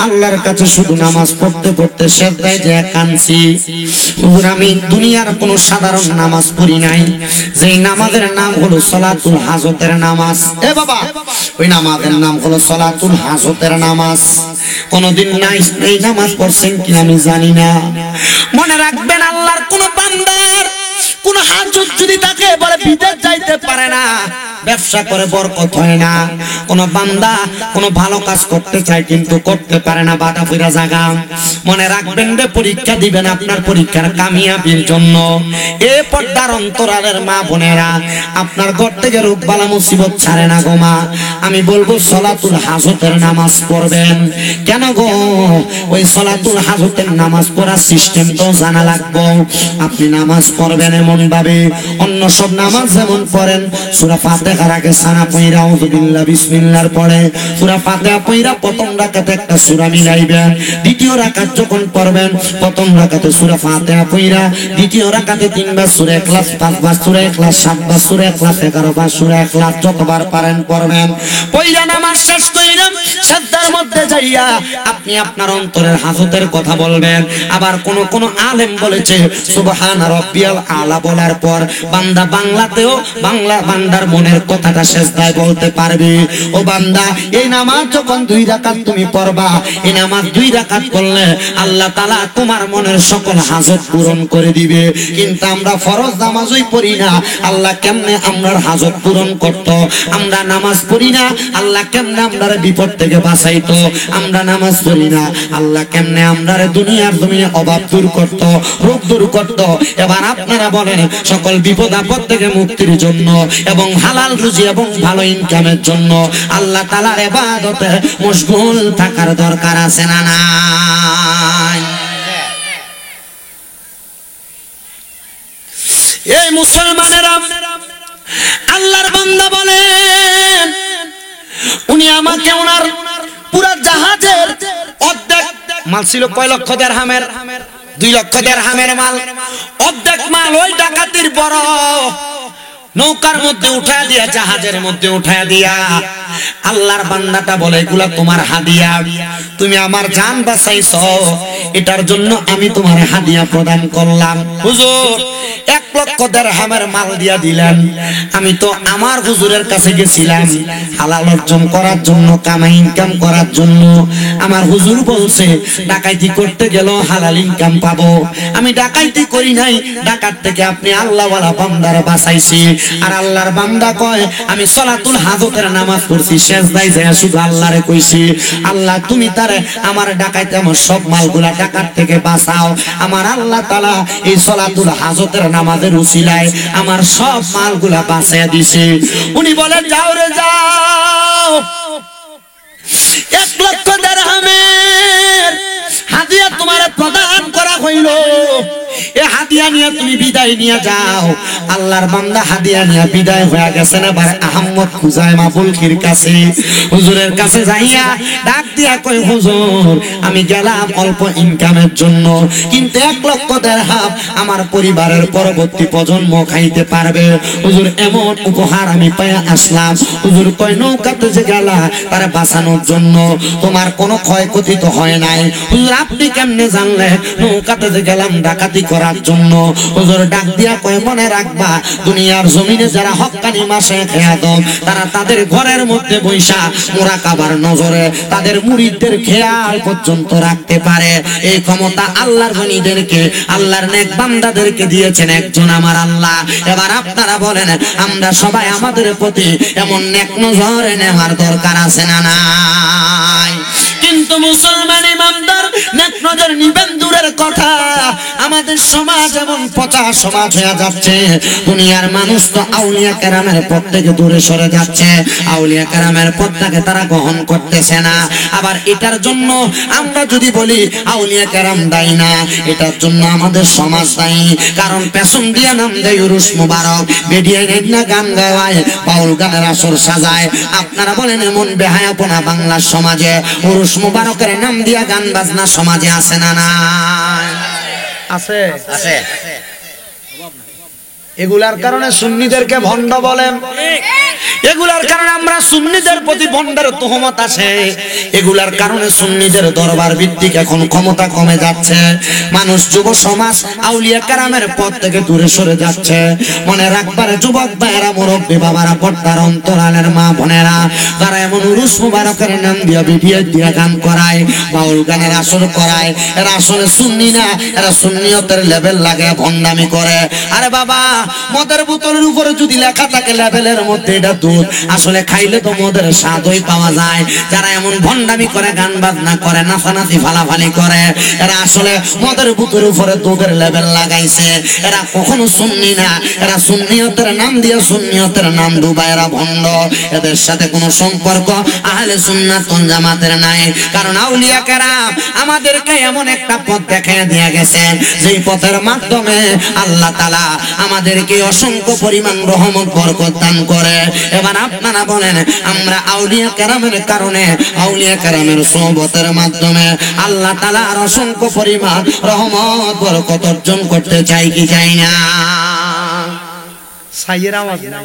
Speaker 1: আল্লাহর কাছে শুধু নামাজ পড়তে পড়তে সেজদায় যে কাঁদছি। হুজুর আমি দুনিয়ার কোনো সাধারণ নামাজ পড়ি নাই, যেই নামাজের নাম হলো সালাতুল হাজতের নামাজ। এ বাবা, ওই নামাজের নাম হলো সালাতুল হাজতের নামাজ। কোনদিন নাই এই নামাজ পড়ছেন কি আমি জানি না। মনে রাখবেন, আল্লাহর কোন বান্দার কোন হাজত যদি তাকে বলে বিদেশ যাইতে পারে না, ব্যবসা করে বরকত হয় না, কোন বান্দা কোন ভালো কাজ করতে চায় কিন্তু করতে পারে না, বাধা পড়া জায়গা। মনে রাখবেন রে, পরীক্ষা দিবেন আপনার পরীক্ষার কামিয়াবির জন্য। এ পর্দার অন্তরালের মা বোনেরা, আপনার ঘর থেকে রোগ বালা মুসিবত ছাড়ে না গো মা। আমি বলবো সালাতুল হাজতের নামাজ পড়বেন। কেন গো? ওই সালাতুল হাজতের নামাজ পড়ার সিস্টেম তো জানা লাগবে। আপনি নামাজ পড়বেন এমন ভাবে, অন্য সব নামাজ যেমন পড়েন সূরা ফাতিহার আগে সানা পয়রা আউযু বিল্লাহ বিসমিল্লাহর পড়ে, সূরা ফাতিহা পয়রা প্রথম রাকাতে একটা সূরা মিলাইবেন। দ্বিতীয় রাকাত যখন পড়বেন, প্রথম রাকাতে সূরা ফাতিহা পয়রা, দ্বিতীয় রাকাতে 3 বার সূরা ইখলাস, 5 বার সূরা ইখলাস, 7 বার সূরা ইখলাস, 11 বার সূরা ইখলাস, যতবার পারেন পড়বেন। পয়রা নামাজ শেষ কইরাম সাজদার মধ্যে যাইয়া আপনি আপনার অন্তরের হাজতের কথা বলবেন। আবার কোন আলেম বলেছে সুবহান রাব্বিয়াল আলা বলার পর বান্দা বাংলাতেও বান্দার মনের কথাটা সেজদায় বলতে পারবে। ও বান্দা, এই নামাজ যখন 2 রাকাত তুমি পড়বা, এই নামাজ 2 রাকাত পড়লে আল্লাহ তাআলা তোমার মনের সকল হাজত পূরণ করে দিবে। কিন্তু আমরা ফরজ নামাজই পড়ি না, আল্লাহ কেমনে আমরার হাজত পূরণ করত? আমরা নামাজ পড়ি না, আল্লাহ কেমনে আমরার বিপদ থেকে বাঁচাইতো? আমরা নামাজ পড়ি না, আল্লাহ কেমনে আমরার দুনিয়ার জমিনে অভাব দূর করত, রোগ দূর করত? এবার আপনারা বলেন, সকল বিপদ আপদ থেকে মুক্তির জন্য এবং হালাল রুজি এবং ভালো ইনকামের জন্য আল্লাহ তাআলার ইবাদতে মশগুল থাকার দরকার আছে না নাই? এই মুসলমানেরা, আল্লাহর বান্দা বলেন, উনি আমাকে ওনার পুরো জাহাজের অর্ধেক মাল ছিল, কয় লক্ষ দিরহামের? 2 লক্ষ দিরহামের মাল। অর্ধেক মাল ওই ডাকাতির বড় নৌকার মধ্যে উঠায় দিয়া, জাহাজের মধ্যে উঠায় দিয়া আল্লাহর বান্দাটা বলে, এগুলা তোমার হাদিয়া, তুমি আমার জান বাঁচাইছো, এটার জন্য আমি তোমার হাদিয়া প্রদান করলাম। হুজুর 1 লক্ষ দিরহামের মাল দিয়া দিলেন। আমি তো আমার হুজুরের কাছে গেছিলাম হালাল অর্জন করার জন্য, কামাই ইনকাম করার জন্য। আমার হুজুর বলছে ডাকাইতি করতে গেল হালাল ইনকাম পাবো। আমি ডাকাইতি করি নাই, ডাকাত থেকে আপনি আল্লাহওয়ালা বান্দারে বাঁচাইছি। আর আল্লাহর বান্দা কয়, আমি সালাতুল হাজতের নামাজ পড়ছি, সেজদায় যায় শুধু আল্লাহরে কইছি, আল্লাহ তুমি তারে আমার ডাকাইতে আমার সব মালগুলা ডাকাত থেকে বাঁচাও। আমার আল্লাহ তাআলা এই সালাতুল হাজতের নামাজের উসিলায় আমার সব মালগুলা বাঁচিয়ে দিছে। উনি বলেন, যাও রে যাও, 1 লক্ষ দিরহামের হাদিয়া তোমার প্রদান করা হইল। এ হাদিয়া নিয়ে তুমি বিদায় নিয়ে যাও। আল্লাহর বান্দা হাদিয়া নিয়ে বিদায় হয়ে গেছেন। এবার আহমদ খুজাইমা বুলকির কাছে, হুজুরের কাছে যাইয়া ডাক দিয়া কই, হুজুর আমি গেলাম অল্প ইনকামের জন্য, কিন্তু 1 লক্ষ দিরহাম আমার পরিবারের পরবর্তী প্রজন্ম খাইতে পারবে। হুজুর এমন উপহার আমি পেয়ে আসলাম। হুজুর কয়, নৌকাতে যে গেলা তারা বাঁচানোর জন্য, তোমার কোনো ক্ষয়ক্ষতি তো হয় নাই। হুজুর আপনি কেমনে জানলে? নৌকাতে যে গেলাম ডাকাতি করার জন্য। হুজুর ডাক দিয়া কয়, মনে রাখবা, দুনিয়ার জমিনে যারা হক্কানি মাশায়েখে আদম, তারা তাদের ঘরের মধ্যে বৈশা মুরাকাবার নজরে তাদের মুরিদদের খেয়াল পর্যন্ত রাখতে পারে। এই ক্ষমতা আল্লাহর গণীদেরকে, আল্লাহর নেক বান্দাদেরকে দিয়েছেন একজন আমার আল্লাহ। এবার আপনারা বলেন, আমরা সবাই আমাদের প্রতি এমন নেক নজরে নেওয়ার দরকার আছে না নাই? কিন্তু মুসলমান ইমানদার নেক নজর নিবেন দূরের কথা, আমাদের সমাজ এমন পচা সমাজ হয়ে যাচ্ছে, দুনিয়ার মানুষ তো আউলিয়া কেরামের পথ থেকে দূরে সরে যাচ্ছে, আউলিয়া কেরামের পথটাকে তারা গ্রহণ করতেছে না। আবার এটার জন্য আমরা যদি বলি আউলিয়া কেরাম দায়ী না, এটার জন্য আমাদের সমাজ দায়ী। কারণ পেছন দিয়া নাম দেয় উরুস মুবারক, বেডিয়ে না গান গাওয়ায়, বাউল গানের আসর সাজায়। আপনারা বলেন এমন বেহায়াপনা বাংলার সমাজে উরুস মুবারকের নাম দিয়া গান বাজনা সমাজে আছে না? না আছে, আছে। এগুলার কারণে সুন্নিদেরকে ভণ্ড বলেন, এগুলার কারণে আমরা সুন্নিদের প্রতি ভণ্ডের তোহমত আসে, এগুলার কারণে সুন্নিদের দরবার ভিত্তিক এখন ক্ষমতা কমে যাচ্ছে, মানুষ যুব সমাজ আউলিয়া কেরামের পথ থেকে দূরে সরে যাচ্ছে। মনে রাখবার যুবক ভাইয়েরা, মুরব্বী বাবারা, পর্দার অন্তরালের মা বোনেরা, তারা এমন উরুস মুবারকের নাম দিয়ে ভিডিও দিয়ে গান করায়, বাউল গানের আসর করায়, এরা আসলে সুন্নি না, এরা সুন্নিয়তের লেভেল লাগে ভণ্ডামি করে। আরে বাবা, মদের বোতলের উপরে যদি লেখা থাকে লেভেলের মধ্যে এটা দুধ, আসলে খাইলে তো মদের স্বাদই পাওয়া যায়। যারা এমন ভণ্ডামি করে, গান বাজনা করে, নাচানাচি ফালাফালি করে, এরা আসলে মদের বোতলের উপরে দুধের লেভেল লাগাইছে। এরা কখনো সুন্নি না, এরা সুন্নিয়তের নাম দিয়ে সুন্নিয়তের নাম ডুবায়, এরা ভণ্ড। এদের সাথে কোনো সম্পর্ক আহলে সুন্নাত ওয়াল জামাতের নাই। কারণ আউলিয়া কেরাম আমাদেরকে এমন একটা পথ দেখিয়ে দিয়ে গেছেন, যেই পথের মাধ্যমে আল্লাহ তাআলা আমাদেরকে অসংখ্য পরিমাণ রহমত বরকত দান করে। এবার আপনারা বলেন, আমরা আউলিয়া কেরামের কারণে, আউলিয়া কেরামের সোহবতের মাধ্যমে আল্লাহ তাআলার অসংখ্য পরিমাণ রহমত বরকত অর্জন করতে চাই কি চাই না? সাইয়ের আওয়াজ নাই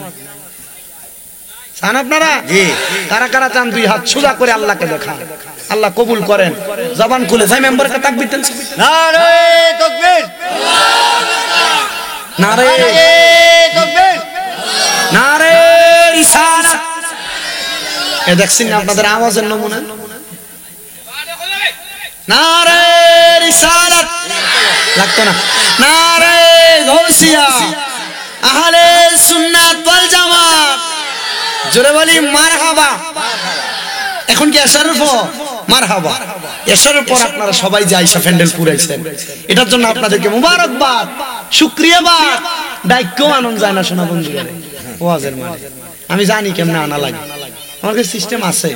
Speaker 1: চান আপনারা? জি। কারা কারা চান দুই হাত সোজা করে আল্লাহকে দেখা, আল্লাহ কবুল করেন। জবান খুলে যাই মেম্বারকে তাকবীর দেন। নারে তাকবীর, নারে তাকবীর, নারে রিসালাত। এ দেখছেন আপনাদের আওয়াজের নমুনা? নারে রিসালাত লাগতো না, নারে গাউসিয়া, আহলে সুন্নাত ওয়াল জামাত। জোরে বলি মারহাবা। এখন কি এশারের পর? মারহাবা। এশারের পর আপনারা সবাই যে আয়েশা প্যান্ডেল পুরাইছেন, এটার জন্য আপনাদেরকে মুবারকবাদ, শুকরিয়াবাদ। ডাইকেও আনন্দ যায় না শোনা বন্ধুরা, ওয়াজের মানে আমি জানি কেমনে আনা লাগে, আমার কাছে সিস্টেম আছে।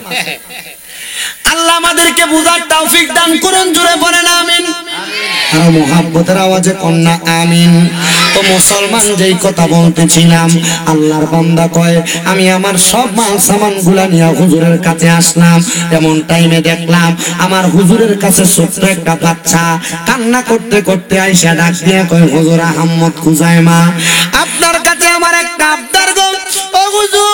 Speaker 1: আল্লাহ আমাদেরকে বুঝার তৌফিক দান করুন, জোরে বলেন আমিন। আর মুহাব্বতের আওয়াজে কন্যা আমিন। তো মুসলমান যেই কথা বলতেছিলাম, আল্লাহর বান্দা কয়, আমি আমার সব মাল সামান গুলা নিয়ে হুজুরের কাছে আসলাম। এমন টাইমে দেখলাম আমার হুজুরের কাছে ছোট্ট একটা বাচ্চা কান্না করতে করতে আইসা ডাক দিয়ে কয়, হুজুর আহমদ খুজাইমা, আপনার কাছে আমার একটা আবদার গো। ও হুজুর,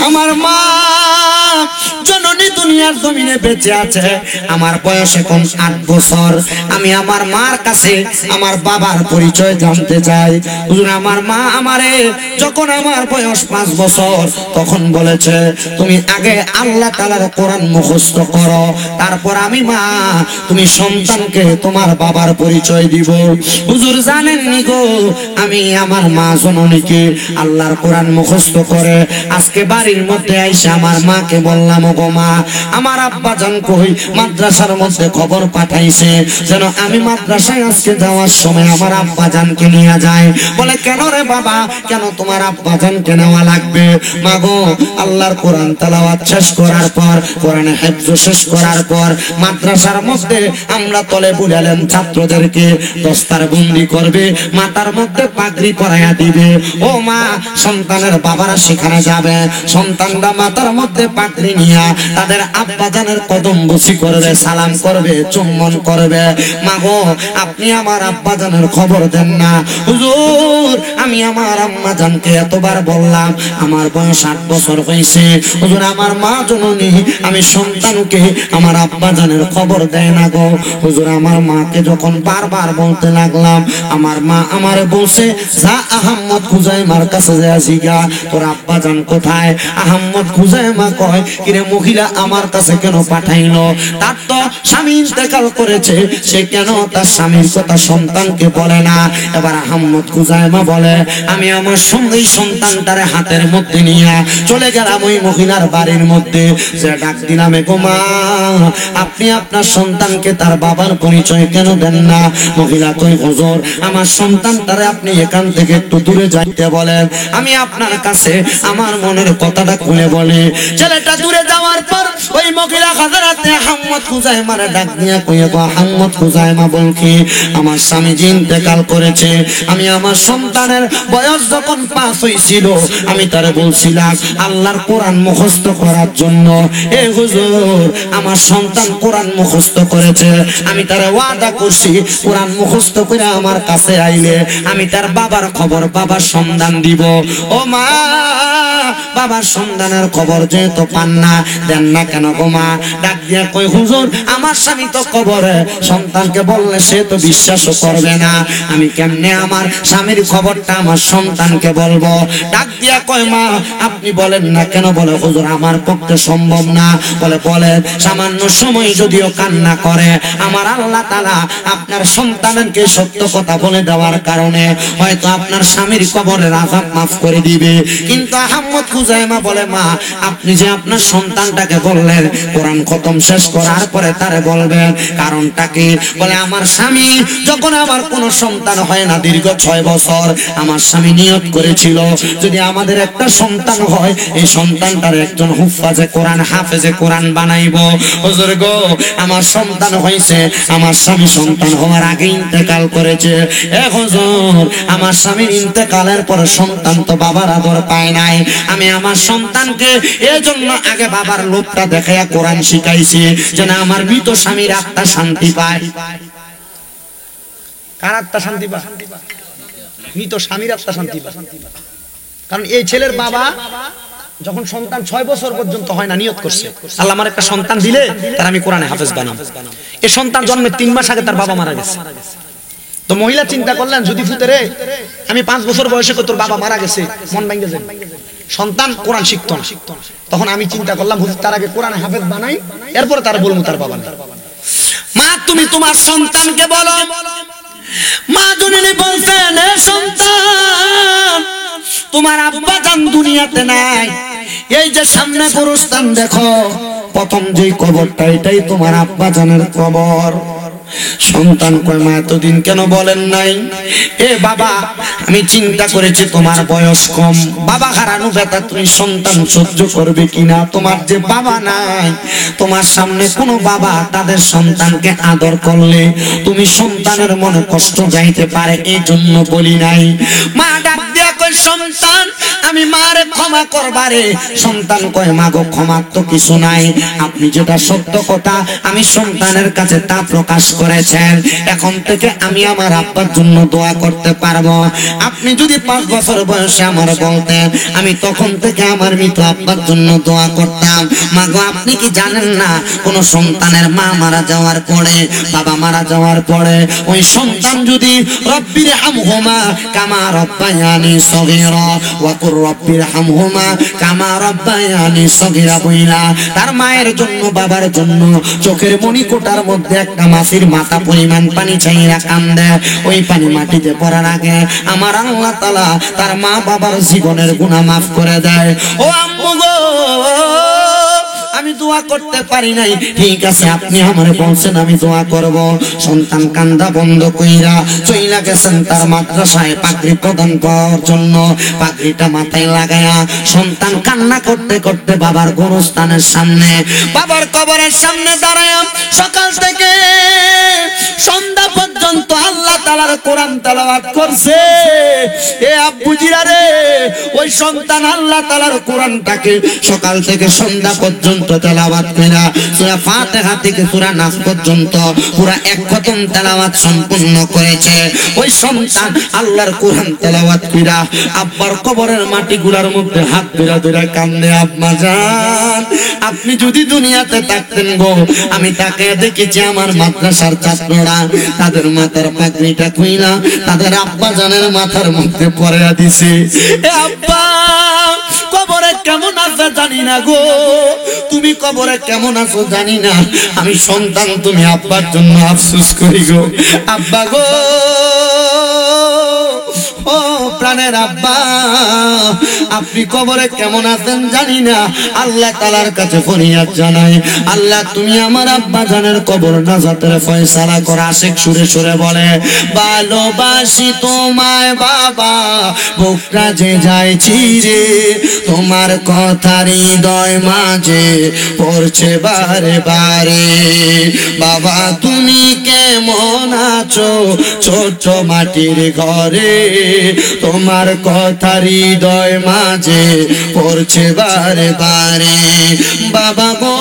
Speaker 1: আমার মা জননী দুনিয়ার জমিনে বেঁচে আছে, আমার বয়স এখন 8 বছর। আমি আমার মার কাছে আমার বাবার পরিচয় জানতে চাই। হুজুর, আমার মা আমারে যখন আমার বয়স 5 বছর তখন বলেছে, তুমি আগে আল্লাহ তাআলার কোরআন মুখস্থ করো, তারপর আমি মা তুমি সন্তানকে তোমার বাবার পরিচয় দিব। হুজুর জানেন নি গো, আমি আমার মা জননীকে আল্লাহর কোরআন মুখস্থ করে আজকে বাড়ির মধ্যে আইসা আমার মাকে বললাম, গো মা, আমার আব্বা জান কই মাদ্রাসার মধ্যে খবর পাঠাইছে যেন আমি মাদ্রাসায় আজকে যাওয়ার সময় আমার আব্বা জানকে নিয়ে যায়। বলে, কেন রে বাবা, কেন তোমার আব্বা জানকে নেওয়া লাগবে? মা গো, আল্লাহর কোরআন তেলাওয়াত শেষ করার পর, কোরআনে হিফজ শেষ করার পর মাদ্রাসার মধ্যে আমরা তলে বুলালেন ছাত্রদেরকে দস্তার বন্দি করবে, মাথার মধ্যে পাগড়ি পরাইয়া দিবে। ও মা, সন্তানের বাবারা সেখানে যাবে, সন্তানরা মাথার মধ্যে পাগড়ি নিয়ে তাদের আব্বা জানের কদম বসি করবে, সালাম করবে, চুম্বন করবে। মা গো, আপনি আমার আব্বা জানের খবর দেন না। হুজুর, আমি আমার আম্মা জানকে এতবার বললাম, আমার বয়স 8 বছর হয়েছে। হুজুর, আমার মা জননী আমি সন্তানকে আমার আব্বা জানের খবর দেয় না গো। হুজুর, আমার মাকে যখন বারবার বলতে লাগলাম, আমার মা আমারে বলছে, যা আহমদ খুজাইমার কাছে যা জিগা তোর আব্বা জান কোথায়। আহমদ খুজাইমা কয়, কিরে মহিলা, আমার কাছে কেন পাঠাইলো? তার তো স্বামী ইন্তেকাল করেছে, সে কেন তার স্বামীর কথা সন্তানকে বলে না? এবার আহমদ খুজাইমা বলে, আমি আমার সঙ্গেই সন্তানটারে হাতের মধ্যে নিয়ে চলে গেলাম ওই মহিলার বাড়ির মধ্যে। যে ডাক দিলাম, গো মা, আপনি আপনার সন্তানকে তার বাবার পরিচয় কেন দেন না? মহিলা কই, হুজুর, আমার সন্তানটারে আপনি এখান থেকে একটু দূরে যাইতে বলেন, আমি আপনার কাছে আমার মনের কথাটা খুলে বলি। ছেলেটা দূরে যাওয়ার পর ওই মহিলা হযরতে আহমদ খুজাইমারে ডাক দিয়া কইয়া, গো আহমদ খুজাইমা, বলকি আমার স্বামী যে ইন্তেকাল করেছে, আমি আমার সন্তানের বয়স যখন 5 হইছিল, আমি তারে বলছিলাম আল্লাহর কোরআন মুখস্থ করার জন্য। এ হুজুর, আমার সন্তান কোরআন মুখস্থ করেছে, আমি তারে ওয়াদা করছি কোরআন মুখস্থ করে আমার কাছে আইলে আমি তার বাবার খবর, বাবার সন্ধান দিব। ও মা, বাবার সন্ধানের খবর যেহেতু পান না, দেন না কেন গো মা? ডাক দিয়া কই, হুজুর, আমার স্বামী তো কবরে, সন্তানকে বললে সে তো বিশ্বাসও করবে না, আমি কেমনে আমার স্বামীর খবরটা আমার সন্তানকে বলবো? ডাক দিয়া কয়, মা, আপনি বলেন না কেন? বলে, হুজুর, আমার পক্ষে সম্ভব না। বলে, বলেন, সামান্য সময় যদিও কান্না করে, আমার আল্লাহ তাআলা আপনার সন্তানকে সত্য কথা বলে দেওয়ার কারণে হয়তো আপনার স্বামীর কবরের আযাব মাফ করে দিবে। কিন্তু আহমদ খুজাইমা বলে, মা, আপনি যে আপনার সন্তানটাকে বললেন কোরআন খতম শেষ করার পরে তারে বলবেন, কারণটা কি? বলে, আমার স্বামী যখন আমার কোনো সন্তান হয় না, দীর্ঘ 6 বছর আমার স্বামী নিয়ত করেছিল যদি আমাদের একটা সন্তান হয়, এই সন্তানটার একজন হুফাজে কোরআন, হাফেজে কোরআন বানাইবো। হুজুর গো, আমার সন্তান হয়েছে, আমার স্বামী সন্তান হওয়ার আগে ইন্তেকাল করেছে। এ হুজুর, আমার স্বামীর ইন্তেকালের পর সন্তান তো বাবার আদর পায় নাই, আমি আমার সন্তানকে এজন্য আগে বাবার লোভটা দেখাইয়া কোরআন শিখাইছি, যেন আমার মৃত স্বামীর আত্মা শান্তি পায়। কার আত্মা শান্তি পায়? মৃত স্বামীর আত্মা শান্তি পায়। কারণ এই ছেলের বাবা যখন সন্তান 6 বছর পর্যন্ত হয় না, নিয়ত করছে, আল্লাহ আমার একটা সন্তান দিলে তার আমি কোরআনে হাফেজ বানাবো। এই সন্তান জন্মের 3 মাস আগে তার বাবা মারা গেছে। তো মহিলা চিন্তা করলেন, যদি ফুতেরে আমি 5 বছর বয়সে তোর বাবা মারা গেছে, মন ভাঙে যায়, সন্তান কোরআন শিখতো না। তখন আমি চিন্তা করলাম, হুজুর, তার আগে কোরআনে হাফেজ বানাই, এরপরে তার বলবো তার বাবা নেই। মা, তুমি তোমার সন্তানকে বলো। মা জননী বলছেন, এ সন্তান, তোমার আব্বা জান দুনিয়াতে নাই, এই যে সামনে গোরস্থান দেখো, প্রথম যেই কবরটা, এটাই তোমার আব্বা জানের কবর। সন্তান কয়, মা, এতদিন কেন বলেন নাই? এ বাবা, আমি চিন্তা করেছি তোমার বয়স কম, বাবা হারানো ব্যথা তুমি সন্তান সহ্য করবে কিনা। তোমার যে বাবা নাই, তোমার সামনে কোনো বাবা তাদের সন্তানকে আদর করলে তুমি সন্তানের মনে কষ্ট যাইতে পারে, এই জন্য বলি নাই। মা ডাক দিয়া কয়, সন্তান, আমি মারে ক্ষমা করবারে। সন্তান কয়, মা গো, ক্ষমার তো কিছু নাই, আপনি যেটা সত্য কথা আমি সন্তানের কাছে তা প্রকাশ করেছেন, এখন থেকে আমি আমার আব্বার জন্য দোয়া করতে পারবো। আপনি যদি 5 বছর বয়সে আমার বলতেন, আমি তখন থেকে আমার মৃত আব্বার জন্য দোয়া করতাম। মা গো, আপনি কি জানেন না, কোন সন্তানের মা মারা যাওয়ার পরে, বাবা মারা যাওয়ার পরে, ওই সন্তান যদি রব্বির হামহুমা কামা রব্বায়ানি সগীরা ওয়া কুর রব্বির হামহুমা কামা রব্বায়ানি সগীরা বইলা তার মায়ের জন্য, বাবার জন্য চোখের মণিকোটার মধ্যে একটা মাছির মাথা পরিমাণ পানি চাইরা কান্দে, ওই পানি মাটিতে পড়ার আগে আমার আল্লাহ তাআলা তার মা বাবার জীবনের গুনাহ মাফ করে দেয়। ও আম্মু গো, আমি দোয়া করতে পারি নাই, ঠিক আছে, আপনি আমারে বলছেন আমি দোয়া করব। সন্তান কান্দা বন্ধ কইরা চইলা গেছেন তার মাদ্রাসায় পাগড়ি প্রদান করার জন্য। পাগড়িটা মাথায় লাগায়া সন্তান কান্না করতে করতে বাবার গোরস্থানের সামনে, বাবার কবরের সামনে দাঁড়ায় সকাল থেকে সন্ধ্যা পর্যন্ত আল্লাহ তাআলার কোরআন তেলাওয়াত করছে। এ আব্বুজিরা রে, ওই সন্তান আল্লাহ তাআলার কোরআনটাকে সকাল থেকে সন্ধ্যা পর্যন্ত তেলাওয়াত কইরা সূরা ফাতিহা থেকে সূরা নাস পর্যন্ত পুরা 1 খতম তেলাওয়াত সম্পূর্ণ করেছে। ওই সন্তান আল্লাহর কোরআন তেলাওয়াত কইরা আব্বার কবরের মাটিগুলোর মধ্যে হাত ধরে ধরে কান্দে, আব্বা জান, আপনি যদি দুনিয়াতে থাকতেন গো, আমি তাকে দেখেছি আমার মাদ্রাসার ছাত্ররা তাদের মাথার পাগড়িটা খুইলা তাদের আব্বা জানের মাথার মধ্যে পরাইয়া দিছে। এ আব্বা, কবরে কেমন আছো জানি না গো, তুমি কবরে কেমন আছো জানি না। আমি সন্তান, তুমি আব্বার জন্য আফসোস করি গো। আব্বা গো, ও প্রাণের আব্বা, আপনি কবরে কেমন আছেন জানি না। আল্লাহ তাআলার কাছে ফরিয়াদ জানাই, আল্লাহ তুমি আমার আব্বা জানের কবর নাজাতের ফয়সালা করো। আশিক সুরে সুরে বলে, ভালোবাসি তোমায় বাবা, বুকটা যে যাইছি রে, তোমার কথা হৃদয় মাঝে পড়ছে বারে বারে। বাবা তুমি কেমন আছো ছোট মাটির ঘরে, তোমার কথা হৃদয় মাঝে পড়ছে বারে বারে। বাবা গো,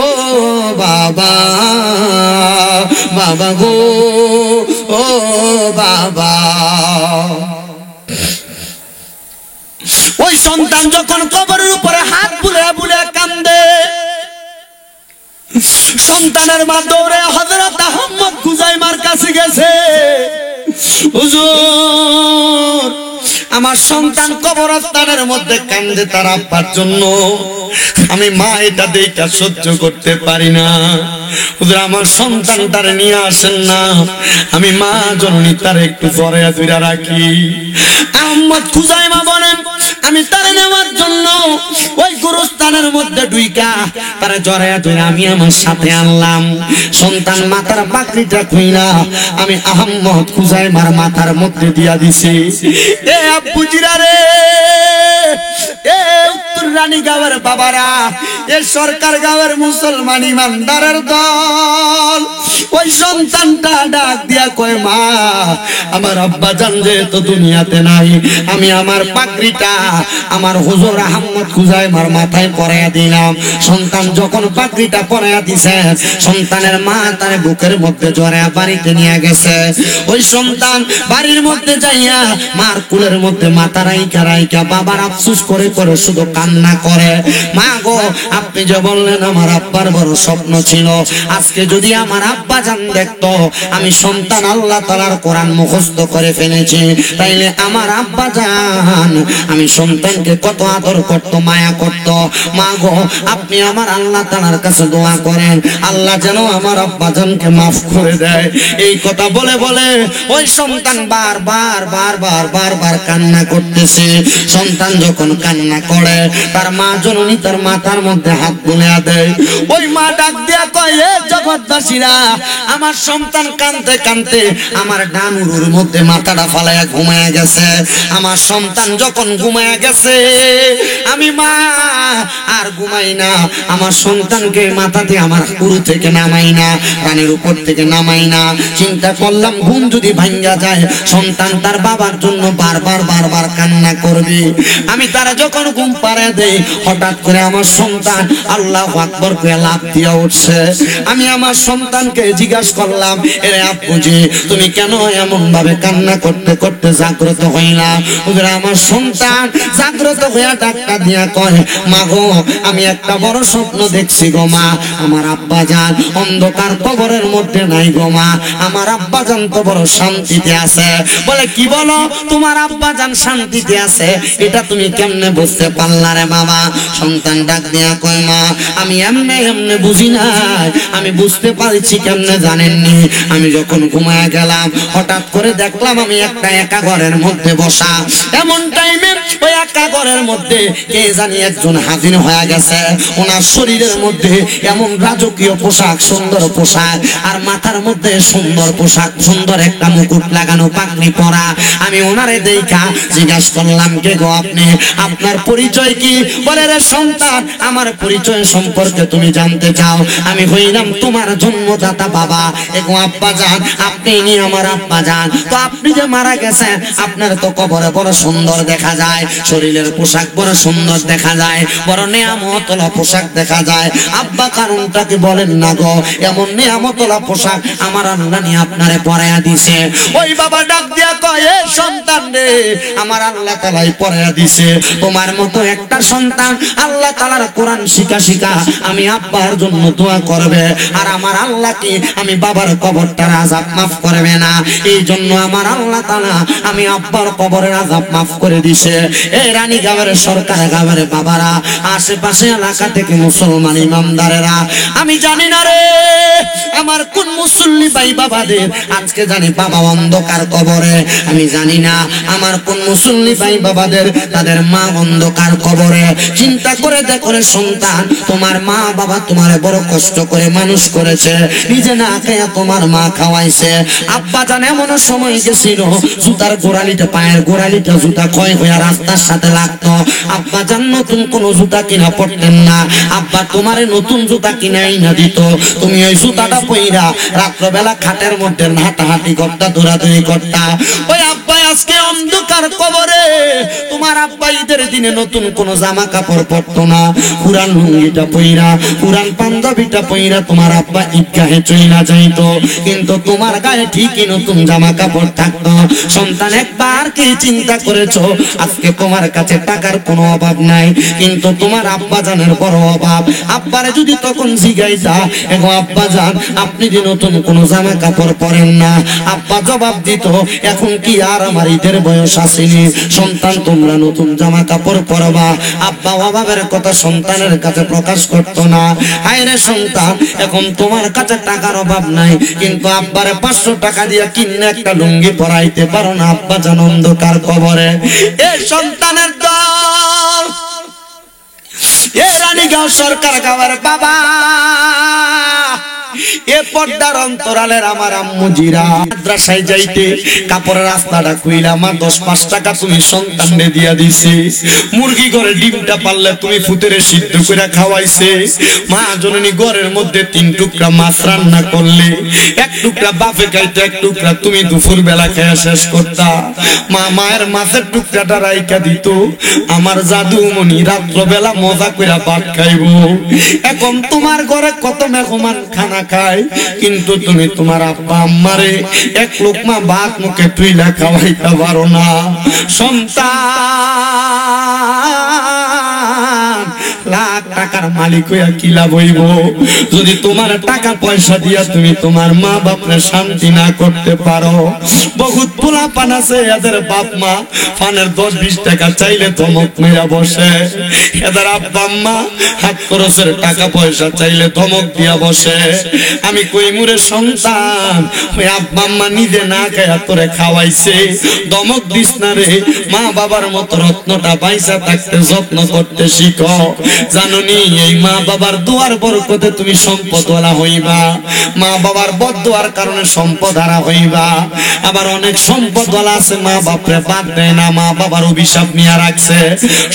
Speaker 1: ও বাবা, বাবা গো, ও বাবা। ওই সন্তান যখন কবরের উপরে হাত বুলে বুলে কান্দে, সন্তানের মা দৌড়ে হযরত আহমদ খুজাইমার কাছে গেছে, হুজুর আমার সন্তান কবরস্থানের মধ্যে কান্দে তার আব্বার জন্য, আমি মা এটা দেখে সহ্য করতে পারি না, হুজুর আমার সন্তানটারে নিয়ে আসেন না, আমি মা জননী তার একটু পরে ধরে রাখি। আহমদ খুজাইমা বলেন, আমি তারে নেওয়ার জন্য ওই গুরুস্থানের মধ্যে ঢুইকা তারে জড়ায়া ধরে আমি আমার সাথে আনলাম। সন্তান মাথার পাকড়িটা খুইলা আমি আহমদ খুজাইমার মাথার মধ্যে দিয়া দিছি। এ আব্বুজিরা রে, এ উত্তর রানীগাঁওয়ের বাবারা, এ সরকার গাঁওয়ের মুসলমান ইমানদারের দল, ওই সন্তানটা ডাক দিয়া কয়, মা আমার আব্বা জান যে তো দুনিয়াতে নাই, আমি আমার পাগড়িটা আমার হুজুর আহমদ খুজাইমার মাথায় পরাইয়া দিলাম। সন্তান যখন পাগড়িটা পরাইয়া দিছে, সন্তানের মা তার বুকের মধ্যে জড়ায়া বাড়িতে নিয়ে গেছে। ওই সন্তান বাড়ির মধ্যে যাইয়া মার কুলের মধ্যে মাথা রাইকা রাইকা বাবার আফসোস করে করে শুধু কান্না করে। মা গো, আপনি যে বললেন আমার আব্বার বড় স্বপ্ন ছিল, আজকে যদি আমার আব্বা জান দেখতো আমি সন্তান আল্লাহ তাআলার কোরআন মুখস্থ করে ফেলেছি, তাইলে আমার আব্বা জান আমি সন্তানকে কত আদর করতো, মায়া করতো। মা গো, আপনি আমার আল্লাহ তাআলার কাছে দোয়া করেন, আল্লাহ যেন আমার আব্বা জানকে মাফ করে দেয়। এই কথা বলে বলে ওই সন্তান বারবার বারবার বারবার কান্না করতেছে। সন্তান যখন কান্না করে, তার মা জননী তার মাথার মধ্যে হাত বুলিয়ে দেয়। ওই মা ডাক দিয়া কয়, এ জগৎবাসীরা, আমার সন্তান কাঁদতে কাঁদতে আমার ডান উরুর মধ্যে মাথাটা ফালাইয়া ঘুমায়া গেছে। আমার সন্তান যখন ঘুমায়া গেছে, আমি মা আর ঘুমাই না, আমার সন্তানকে মাথাতে আমার উরু থেকে নামাই না, কানের উপর থেকে নামাই না। চিন্তা করলাম ঘুম যদি ভাঙ্গা যায়, সন্তান তার বাবার জন্য বারবার বারবার কান্না করবে। আমি তারা যখন ঘুম পাড়ে দেই, হঠাৎ করে আমার সন্তান আল্লাহু আকবার করে লাফ দিয়া উঠছে। আমি আমার সন্তানকে জিজ্ঞাসা করলাম, এরে আব্বুজি তুমি কেন এমন ভাবে কান্না করতে করতে জাগ্রত হইলা? ওদের আমার সন্তান জাগ্রত হইয়া ডাক্তার দিয়া কয়, মা গো, আমি একটা বড় স্বপ্ন দেখছি গো মা, আমার আব্বা জান অন্ধকার কবরের মধ্যে নাই গো মা, আমার আব্বা জান তো বড় শান্তিতে আছে। বলে কি বলো, তোমার আব্বা জান শান্তিতে আছে, এটা তুমি কেমনে বুঝতে পারলা রে বাবা? সন্তান ডাক দিয়া কয়, মা আমি এমনে এমনে বুঝি নাই, আমি বুঝতে পারছি কেমনে জানেননি? আমি যখন ঘুমায় গেলাম, হঠাৎ করে দেখলাম আমি একটা একা ঘরের মধ্যে বসা। এমন টাইমে ওই একা ঘরের মধ্যে কে জানি একজন হাজির হয়ে গেছে। ওনার শরীরের মধ্যে এমন রাজকীয় পোশাক, সুন্দর পোশাক, আর মাথার মধ্যে সুন্দর পোশাক, সুন্দর একটা মুকুট লাগানো, পাগড়ি পরা। আমি ওনারে দেখা জিজ্ঞাসা করলাম, কে গো আপনি? আপনার পরিচয় কি? বলে, রে সন্তান, আমার পরিচয় সম্পর্কে তুমি জানতে চাও? আমি হইলাম তোমার জন্মদাতা বাবা। এগো আব্বা জান, আপনি নি আমার আব্বা জান। তো আপনি যে মারা গেছেন, আপনার তো কবরে বড় সুন্দর দেখা যায়, শরীরের পোশাক বড় সুন্দর দেখা যায়, বড় নিয়ামতওয়ালা পোশাক দেখা যায়। আব্বা কারণটা কি বলেন না গো? এমন নিয়ামতওয়ালা পোশাক আমার আল্লাহ নিয়ে আপনারে পরাইয়া দিছে। ওই বাবা ডাক দিয়া কয়, এ সন্তান রে, আমার আল্লাহ তাআলাই পরাইয়া দিছে। তোমার মতো একটা একটা সন্তান আল্লাহ তাআলার কোরআন শিখা শিখা আমি আব্বার জন্য দোয়া করবে, আর আমার আল্লাহ কি আমি বাবার কবরটার আযাব মাফ করবে না। এই জন্য আমার আল্লাহ তাআলা আমি আব্বার কবরের আযাব মাফ করে দিছে। এই রানীগাঁওয়ের সরকার গাঁওয়ের বাবারা, আশেপাশে এলাকা থেকে মুসলমান ইমামদারেরা, আমি জানি না রে আমার কোন মুসল্লি ভাই বাবাদের আজকে জানি বাবা অন্ধকার কবরে, আমি জানি না আমার কোন মুসল্লি ভাই বাবাদের তাদের মা অন্ধকার কবরে। চিন্তা করে দেখো রে সন্তান, তোমার মা বাবা তোমারে বড় কষ্ট করে মানুষ করেছে, নিজে না খেয়ে তোমার মা খাওয়াইছে। আব্বা জান এমন সময় গেছিল জুতার গোড়ালিটা, পায়ের গোড়ালিটা জুতা ক্ষয় হয়ে রাস্তার সাথে লাগতো। আব্বা জান নতুন কোন জুতা কিনা পড়তেন না, আব্বা তোমারে নতুন জুতা কিনাই না দিত। তুমি ওই জুতাটা পইরা রাত্রবেলা খাটের মধ্যে হাঁটাহাঁটি করতা, দৌড়াদৌড়ি করতা। ওই আব্বা আজকে অন্ধকার কবরে। তোমার আব্বা ঈদের দিনে নতুন কোন জামা কাপড় পরতো না, পুরান লুঙ্গিটা পইরা পুরান পাঞ্জাবিটা পইরা তোমার আব্বা ঈদগাহে চইলা যাইতো, কিন্তু তোমার গায়ে ঠিকই নতুন জামা কাপড় থাকতো। সন্তান একবার কি চিন্তা করেছো আজকে তোমার কাছে টাকার কোনো অভাব নাই, কিন্তু তোমার আব্বা জানের বড় অভাব। আব্বারে যদি তখন জিগাইতা এগো আব্বা জান আপনি যে নতুন কোন জামা কাপড় পরেন না, আব্বা জবাব দিত এখন কি আর আমার ঈদের বয়স আসেনি, সন্তান তোমরা নতুন জামা কাপড় পরবা। আব্বা অভাবের কথা সন্তানের কাছে প্রকাশ করতো না। হায়রে সন্তান, এখন তোমার কাছে টাকার অভাব নাই, কিন্তু আব্বারে 500 টাকা দিয়ে কিনে একটা লুঙ্গি পরাইতে পারো না, আব্বা জান অন্ধকার কবরে। এই সন্তানের দল এ রানীগাঁও সরকার গাঁওয়ের বাবা, এ পর্দার অন্তরালের আমার আম্মু জিরা মাদ্রাসায় যাইতে কাপড়ের রাস্তাটা কইলা মা 10-5 টাকা তুমি সন্তানরে দিয়া দিছে। মুরগি ঘরে ডিমটা পারলে তুমি ফুতেরে সিদ্ধ করে খাওয়াইছে। মা জননী ঘরের মধ্যে 3 টুকরা মাছ রান্না করলে, 1 টুকরা বাপে খাইতে, 1 টুকরা তুমি দুপুর বেলা খেয়ে শেষ করতা। মা মায়ের মাছের টুকরাটা রাইখা দিত, আমার জাদুমণি রাত্রবেলা মজা কইরা ভাত খাইব। এখন তোমার ঘরে কত মেহমান খানা খায়, কিন্তু তুমি তোমার আব্বা আম্মারে 1 লোকমা ভাত মুখে তুইলা খাওয়াইতে পারো না। সন্তান লাখ টাকার মালিক হইয়া কি লাভ হইব যদি তোমার টাকা পয়সা দিয়া তুমি তোমার মা বাপরে শান্তি না করতে পারো। বহুত পোলা পান আছে এদের বাপ মা পানের 10-20 টাকা চাইলে ধমক মেরা বসে, এদের আব্বা আম্মা হাত খরচের টাকা পয়সা চাইলে ধমক দিয়া বসে। আমি কই মুরে সন্তান, ওই আব্বা আম্মা নিজে না খায়া তোরে খাওয়াইছে, ধমক দিস না রে। মা বাবার মতো রত্নটা পয়সা থাকতে যত্ন করতে শিখো। জাননি এই মা বাবার দোয়ার বরকতে তুমি সম্পদওয়ালা হইবা, মা বাবার বদদোয়ার কারণে সম্পদ হারা হইবা। আবার অনেক সম্পদওয়ালা আছে মা বাপরে বাদ দেয় না, মা বাবার অভিশাপ নিয়ে রাখছে।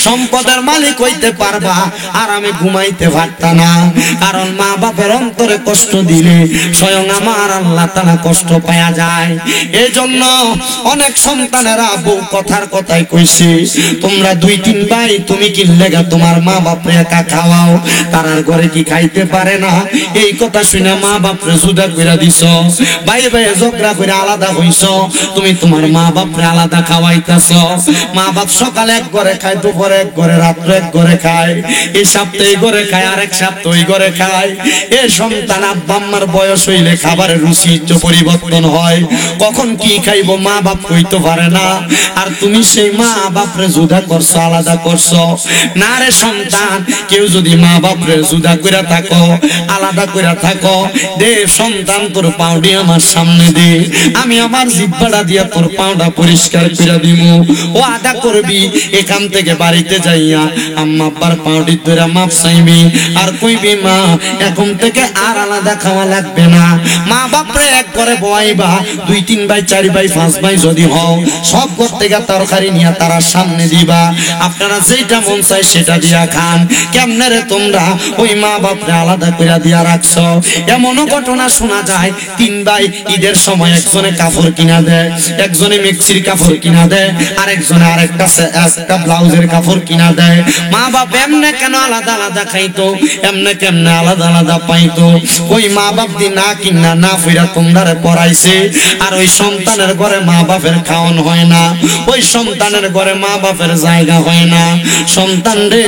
Speaker 1: সম্পদের মালিক হইতে পারবা আর আমি ঘুমাইতে পারতা না, কারণ মা বাপের অন্তরে কষ্ট দিলে স্বয়ং আমার আল্লাহ তাআলা কষ্ট পাওয়া যায়। এই জন্য অনেক সন্তানেরা বউ কথার কথাই কইছে, তোমরা 2-3 ভাই তুমি কি লেগা তোমার মা বাপরে একা খাওয়াও, তারার ঘরে কি খাইতে পারে না? এই কথা শুনে মা বাপরে জুদা কইরা দিছো, ভাই ভাই ঝগড়া করে আলাদা হইছো, তুমি তোমার মা বাপরে আলাদা খাওয়াইতাছো। মা বাপ সকালে এক ঘরে খায়, দুপুরে এক ঘরে, রাত্রে এক ঘরে খায়, এই সপ্তাহে এই ঘরে খায়, আরেক সপ্তাহে ওই ঘরে খায়। এই সন্তান আব্বা আম্মার বয়স হইলে খাবারের রুচি পরিবর্তন হয়, কখন কি খাইবো মা বাপ কইতে পারে না। আর তুমি সেই মা বাপরে জুদা করছো, আলাদা করছো না রে সন্তান। কেউ যদি মা বাপরে জুদা কইরা থাকো, আলাদা কইরা থাকো, দে সন্তান তোর পাউডি আমার সামনে দে, আমি আমার জিহ্বাটা দিয়া তোর পাউডা পরিষ্কার কইরা দিমু। ও আদা করবি, এখান থেকে বাড়িতে যাইয়া আম্মা আব্বার পাউডি ধরে মাপ চাইবি, আর কইবি মা এখন থেকে আর আলাদা খাওয়া লাগবে না। মা বাপরে এক করে বয়াইবা, 2-3 ভাই 4 ভাই 5 ভাই যদি হও, সব ঘর থেকে তরকারি নিয়ে তারা সামনে দিবা, আপনারা যেটা মন চাই সেটা দিয়া খান। কেমনে রে তোমরা ওই মা বাপরে আলাদা করে দিয়া রাখছো? এমনও ঘটনা শোনা যায় 3 ভাই ঈদের সময় একজনে কাপড় কিনা দেয়, একজনে মেক্সির কাপড় কিনা দেয়, আরেকজনে আরেকটা ব্লাউজের কাপড় কিনা দেয়। মা বাপ এমনে কেন আলাদা আলাদা খাইতো, এমনে কেমনে আলাদা আলাদা পাইতো? ওই মা বাপ দি না কিনা না ফিরা তোমরা পড়াইছে, আর ওই সন্তানের ঘরে মা বাপের খাওয়ান হয় না, ওই সন্তানের ঘরে মা বাপের জায়গা হয় না। সন্তান রে,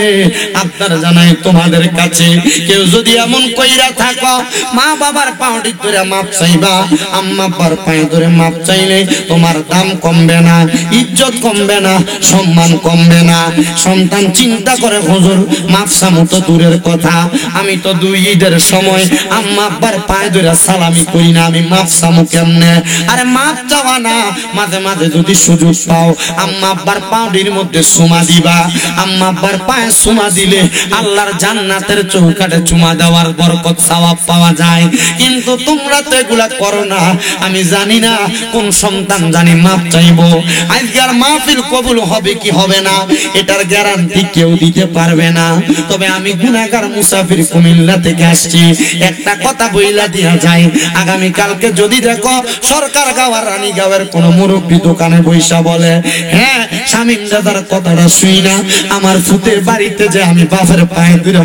Speaker 1: আপনারা জানাই তোমাদের কাছে, কেউ যদি এমন কইরা থাকো মা বাবার পাউডি ধরে মাপ চাইবা, আম্মা আব্বার পায়ে ধরে মাপ চাইলে তোমার দাম কমবে না, ইজ্জত কমবে না, সম্মান কমবে না। সন্তান চিন্তা করে হুজুর মাপ চামু তো দূরের কথা, আমি তো 2 ঈদের সময় আম্মা আব্বার পায়ে ধরে সালামি করি না, আমি মাপ চামু কেমনে? আরে মাপ চাওয়া না, মাঝে মাঝে যদি সুযোগ পাও আম্মা আব্বার পাউডির মধ্যে চুমা দিবা। আম্মা আব্বার পায়ে চুমা দিলে আল্লাহর জান্নাতের চৌকাঠে চুমা দেওয়ার বরকত সওয়াব পাওয়া যায়। কিন্তু তোমরা তো এগুলা করো না। আমি জানি না কোন সন্তান জানি মাপ চাইবো, আজকের মাহফিল কবুল হবে কি হবে না এটার গ্যারান্টি কেউ দিতে পারবে না। তবে আমি গুনাহগার মুসাফির কুমিল্লা থেকে আসছি, একটা কথা বইলা দিয়া যায়, আগামী কালকে যদি দেখো সরকার গাওয়ার রানীগাঁওয়ের কোন মুরব্বী দোকানে বৈশা বলে, হ্যাঁ শামীম দাদার কথাটা শুই না, আমার ফুতের বাড়িতে যে আমি বাপের পায়ে ধরে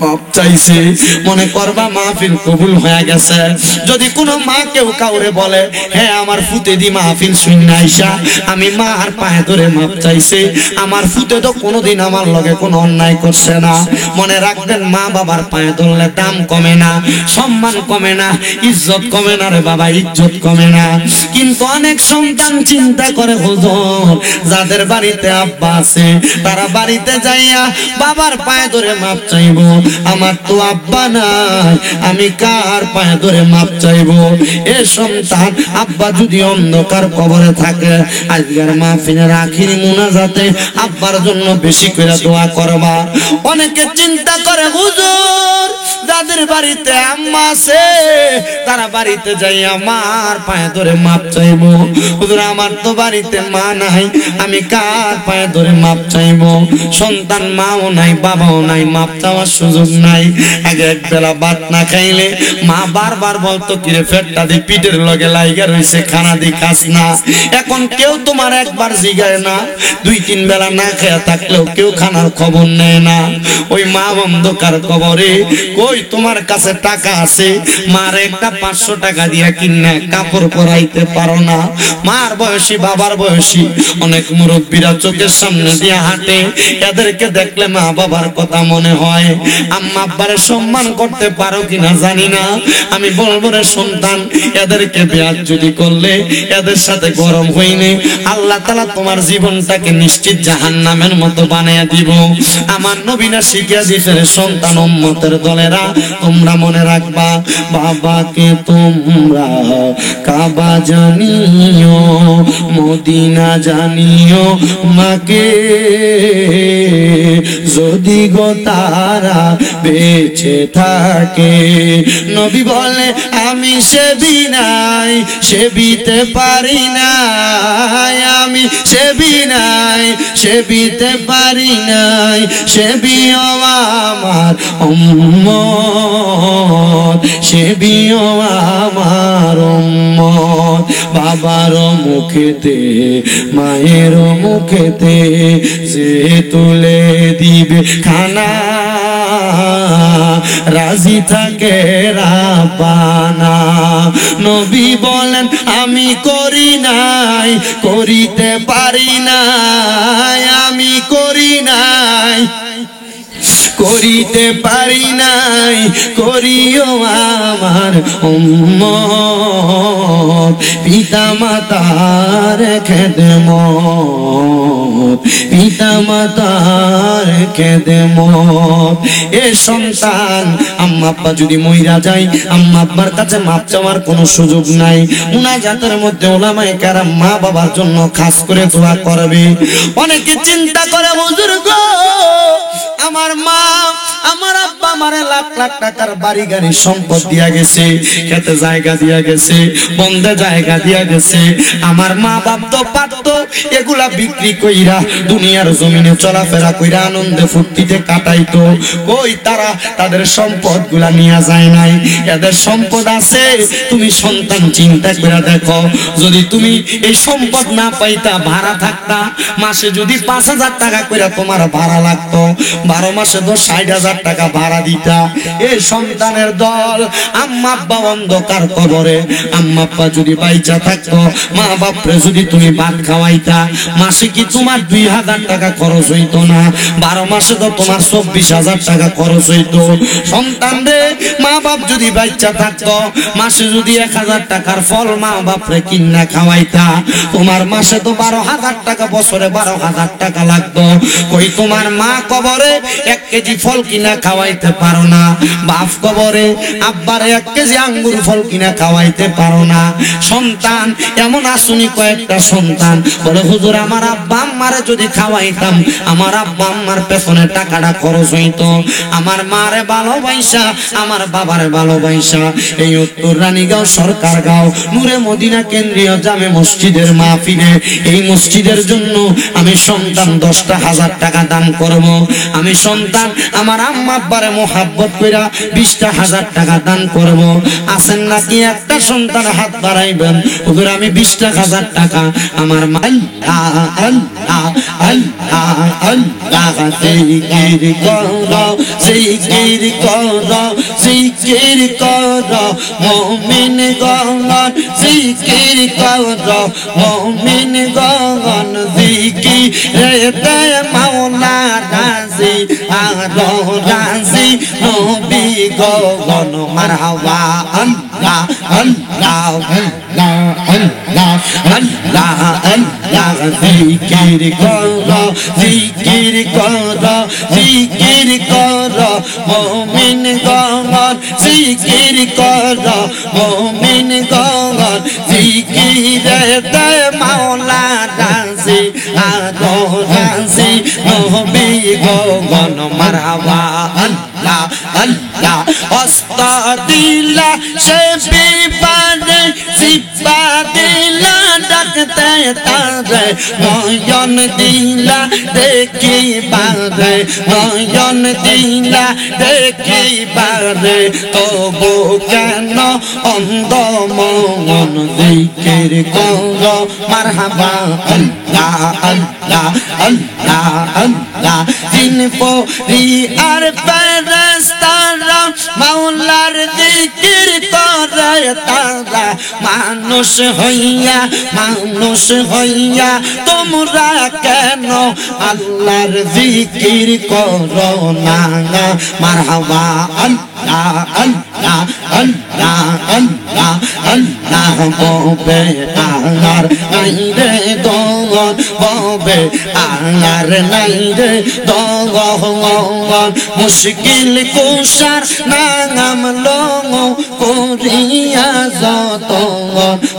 Speaker 1: মাপ চাইছি, মনে করবা মাহফিল কবুল হয়ে গেছে। যদি কোনো মা কেউ কাউরে বলে, হ্যাঁ আমার ফুতে দি মাহফিল শুই না আইসা আমি মার পায়ে ধরে মাপ চাইছি, আমার ফুতে তো কোনোদিন আমার লগে কোনো অন্যায় করছে না, মনে রাখবেন মা বাবার পায়ে ধরলে দাম কমে না, সম্মান কমে না, ইজ্জত কমে না রে বাবা, ইজ্জত কমে না। কিন্তু অনেক সন্তান চিন্তা করে হুজুর যাদের বাড়িতে আব্বা আছে তারা বাড়িতে যাইয়া বাবার পায়ে ধরে মাপ চাইবো, আমার তো আব্বা নাই, আমি কার পায়ে ধরে মাপ চাইবো? এ সন্তান, আব্বা যদি অন্ধকার কবরে থাকে আজকের মাহফিলের আখিরি মুনাজাতে আব্বার জন্য বেশি করে দোয়া করবা। অনেকে চিন্তা করে হুজুর যাদের বাড়িতে আম্মা আছে তারা বাড়িতে যাইয়া মার পায়ে ধরে মাপ চাইবো, হুজুর আমার তো বাড়িতে মা নাই, আমি কার পায়ে ধরে মাপ চাইবো? সন্তান মাও নাই বাবাও নাই, মাপ চাওয়ার সুযোগ নাই। এক বেলা ভাত না খাইলে মা বারবার বলতো কিরে পেটটা দি পিঠের লগে লাইগা রইছে, খানা দি খাস না। এখন কেউ তোমার একবার জিগায় না, 2-3 বেলা না খেয়ে থাকলেও কেউ খানার খবর নেয় না। ওই মা অন্ধকার কবরে, কই তোমার কাছে টাকা আছে, মার একটা 500 টাকা দিয়া কিনা কাপড় পরাইতে পারো না। মার বয়সী বাবার বয়সী অনেক মুরব্বীরা চোখের সামনে দিয়ে হাঁটে, এদেরকে দেখলে মা বাবার কথা মনে হয়। আম্মা আব্বারে সম্মান করতে পারো কিনা জানি না, আমি বলবো রে সন্তান, এদেরকে বেয়াজ্জতি করলে এদের সাথে গরম হইনি, আল্লাহ তাআলা তোমার জীবনটাকে নিশ্চিত জাহান্নামের মতো বানিয়ে দিব। আমার নবী না শিখিয়ে দিয়েছেন, সন্তান উম্মতের দলেরা তোমরা মনে রাখবা, বাবাকে তোমরা কাবা জানিও, মদিনা জানিও, মাকে যদি গো তারা বেঁচে থাকে। নবী বলে আমি সেবি নাই, সেবিতে পারি না, আমি সেবি নাই, সেবিতে পারি নাই, সেবিও আমার উম্মত, সেবিও আমার উম্মত। বাবার মুখেতে মায়ের মুখেতে যে তুলে দিবে খানা, রাজি থাকে রাব্বানা। নবী বলেন আমি করি নাই, করিতে পারি নাই, আমি করি নাই, করিতে পারি নাই, করিও আমার উম্মত। পিতা মাতার খেদমত, পিতা মাতার খেদমত। এ সন্তান, আম্মা আব্বা যদি মইরা যায় আম্মা আব্বার কাছে মাপ চাওয়ার কোনো সুযোগ নাই। মুনাজাতের মধ্যে উলামায়ে কেরাম মা বাবার জন্য খাস করে দোয়া করবে। অনেকে চিন্তা করে হুজুর গো আমার মা আমার আব্বা আমারে লাখ লাখ টাকার বাড়ি গাড়ি সম্পদ দিয়া গেছে, খেতে জায়গা দিয়া গেছে, বন্ধে জায়গা দিয়া গেছে। আমার মা বাপ তো পারত এগুলা বিক্রি কইরা দুনিয়ার জমিনে চলাফেরা কইরা আনন্দে ফুর্তিতে কাটাইতো। কই তারা তাদের সম্পদ গুলা নিয়ে যায় নাই। এদের সম্পদ আছে। তুমি সন্তান চিন্তা করে দেখো, যদি তুমি এই সম্পদ না পাইতা, ভাড়া থাকতা, মাসে যদি 5,000 টাকা করে তোমার ভাড়া লাগতো, 12 মাসে তো 60,000 টাকা ভাড়া দিতা। এই সন্তানের দল, আম্মা আব্বা অন্ধকার কবরে, আম্মা আব্বা যদি বাইচা থাকতো, মা বাপরে যদি তুমি ভাত খাওয়াইতা, মাসে কি তোমার 2,000 টাকা খরচ হইতো না? 12 মাসে তো তোমার 24,000 টাকা খরচ হইতো। সন্তান রে, মা বাপ যদি বাইচা থাকতো, মাসে যদি 1,000 টাকার ফল মা বাপরে কিনা খাওয়াইতা, তোমার মাসে তো 12,000 টাকা, বছরে 12,000 টাকা লাগতো। কই তোমার মা কবরে 1 কেজি ফল কিনা খাওয়াইতে পারো না, বাপ কবরে আব্বারে 1 কেজি আঙ্গুর ফল কিনা খাওয়াইতে পারো না। সন্তান এমন আসুনি, কয়েকটা সন্তান বলে হুজুর আমার আব্বা আম্মারে যদি খাওয়াইতাম, আমার আব্বা আম্মার পেছনে টাকাটা খরচ হইতো। আমার মারে ভালোবাসা, আমার বাবারে ভালোবাসা এই উত্তর রানীগাঁও সরকারগাঁও নূরে মদিনা কেন্দ্রীয় জামে মসজিদের মাহফিলে, এই মসজিদের জন্য আমি সন্তান 10,000 টাকা দান করব। আমি সন্তান আমার আম্মা আব্বারে মোহাব্বত কইরা 20,000 টাকা দান করব। আছেন নাকি একটা সন্তান হাত বাড়াইবেন, হুজুর আমি 20,000 টাকা আমার মা। আল্লাহ আল্লাহ আল্লাহ আল্লাহ জিকির করো, জিকির করো, জিকির করো মুমিন গণ, জিকির করো মুমিন গণ, জিকিরেতে মাওলা রাজি আর রাজি নবী গণ। মারহাবা আল্লাহ আল্লাহ আল্লাহ আল্লাহ আল্লাহ আল্লাহ জিকির করো, জিকির করো, জিকির করো মুমিন গণ, জিকির করো মুমিন গণ, জিকিরেতে মাওলা রাজি আর রাজি নবী গণ। মারহাবা আল্লাহ আল্লাহ হস্তা দিলা সে বিবাদে, সিপা দিলা ডাকতে তারে, নয়ন দিলা দেখি বারে, নয়ন দিলা দেখি বারে, তবু কেন অন্ধ মন জিকির করো। মারহাবা আল্লাহ আল্লাহ আল্লাহ আল্লাহ দিন পরি আর ফেরেশতারা মাওলার জিকির করে তারা, মানুষ হইয়া মানুষ হইয়া তোমরা কেন আল্লাহর জিকির করো না? মারহাবা আল্লাহ আল্লাহ আল্লাহ আল্লাহ আল্লাহ ববে আর নাই রে দগন, ববে আর নাই রে দগন, মুশকিল কুশার নাম লং করিয়া যত,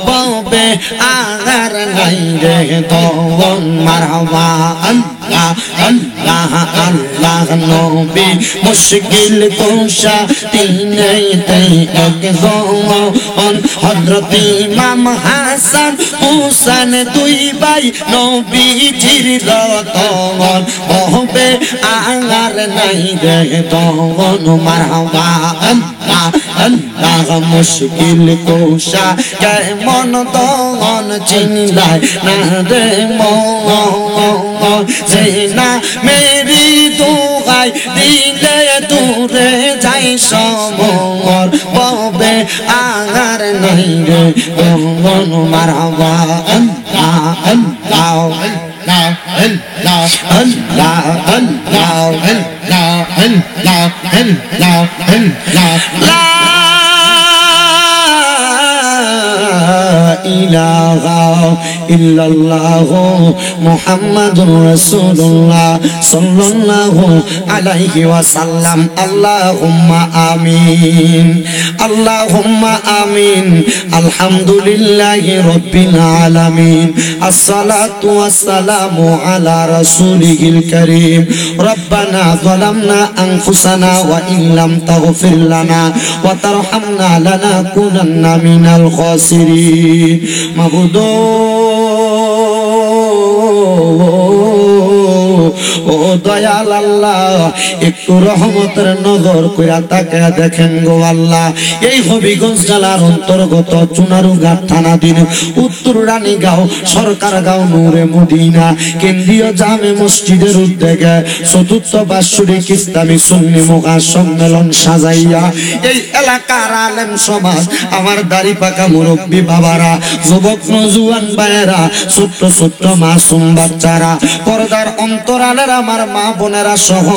Speaker 1: ববে আর নাই রে দগন। মারহাবা আল্লাহ আল্লাহ আল্লাহ নবী মুশকিল কুশা তিনইতে একজন, হযরত ইমাম হাসান হুসাইন দুই ভাই নবীজির রতন, ববে আর নাই রে দগন। মারহাবা আল্লাহ আল্লাহ মুশকিল কুশা কেমন দগন চিনলাই না রে মন, যে না মেরি দুগাই দিলে দূরে যাই সমর, ববে আর নাই রে দগন। মারহাবা আল্লাহ আল্লাহ আল্লাহ আল্লাহ আল্লাহ আল্লাহ আল্লাহ আল্লাহ আল্লাহ। ইলাহা ইল্লাল্লাহ মুহাম্মাদুর রাসূলুল্লাহ সাল্লাল্লাহু আলাইহি ওয়াসাল্লাম। আল্লাহুম্মা আমিন, আল্লাহুম্মা আমিন। আলহামদুলিল্লাহি রাব্বিল আলামিন। আসসালাতু ওয়াসসালামু আলা রাসূলিল কারীম। রব্বানা যালামনা আনফুসানা ওয়া ইন লাম তাগফির লানা ওয়া তারহামনা লানাকুনান্না মিনাল খাসিরিন। মাবুদ ও দয়াল আল্লাহ, একটু রহমতের নজর কইরা তাকায়া দেখেন গো আল্লাহ। এই হবিগঞ্জ জেলার অন্তর্গত চুনারুঘাট থানাধীন উত্তর রানীগাঁও সরকারগাঁও নূরে মদিনা কেন্দ্রীয় জামে মসজিদের উদ্যোগে চতুর্থ বার্ষিক ইসলামী সুন্নি মহাসম্মেলন সাজাইয়া এই এলাকার আলেম সমাজ, আমার দাড়ি পাকা মুরব্বী বাবারা, যুবক নজুয়ান ভাইয়েরা, ছোট্ট ছোট্ট মাসুম বাচ্চারা, পর্দার অন্তরালের আমার মা বোনেরা সহ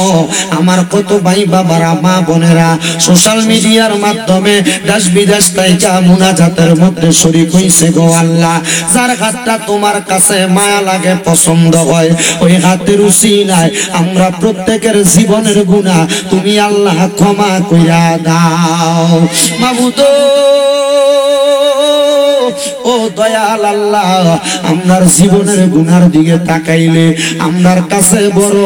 Speaker 1: আমার কত ভাই বাবারা, মা বোনেরা সোশ্যাল মিডিয়ার মাধ্যমে দেশ বিদেশ থেকে মুনাজাতের মধ্যে শরীক হইছে গো আল্লাহ। যার হাতটা তোমার কাছে মায়া লাগে, পছন্দ হয়, ওই হাতের উসিলায় আমরা প্রত্যেকের জীবনের গুনাহ তুমি আল্লাহ ক্ষমা কইরা দাও মাবুদ। ও দয়াল আল্লাহ, আমরার জীবনের গুনার দিকে তাকাইলে আমরার কাছে বড়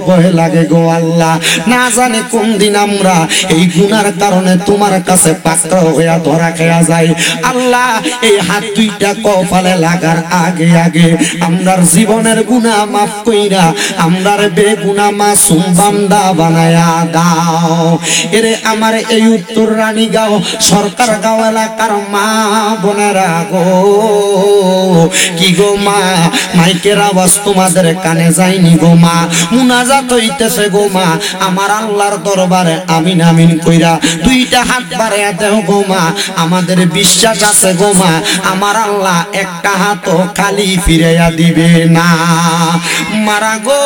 Speaker 1: ভয় লাগে গো আল্লাহ। না জানে কোন দিন আমরা এই গুনার কারণে তোমার কাছে পাত্র হইয়া ধরা খেয়া যায়। আল্লাহ, এই হাত দুইটা কপালে লাগার আগে আগে আমরার জীবনের গুনাহ মাফ কইরা আমরার বেগুনাহ মাসুম বান্দা বানায়া দাও। এরে আমার এই উত্তর রানীগাঁও সরকারগাঁও এলাকার মা বোনেরা গো, কি গো মা, মাইকের আওয়াজ তোমাদের কানে যায়নি গো মা, মুনাজাত হইতেছে গো মা, আমার আল্লাহর দরবারে আমিন আমিন কইরা দুইটা হাত বাড়াইয়া দেও গো মা। আমাদের বিশ্বাস আছে গো মা, আমার আল্লাহ একটা হাতও খালি ফিরাইয়া দিবে না। মারা গো,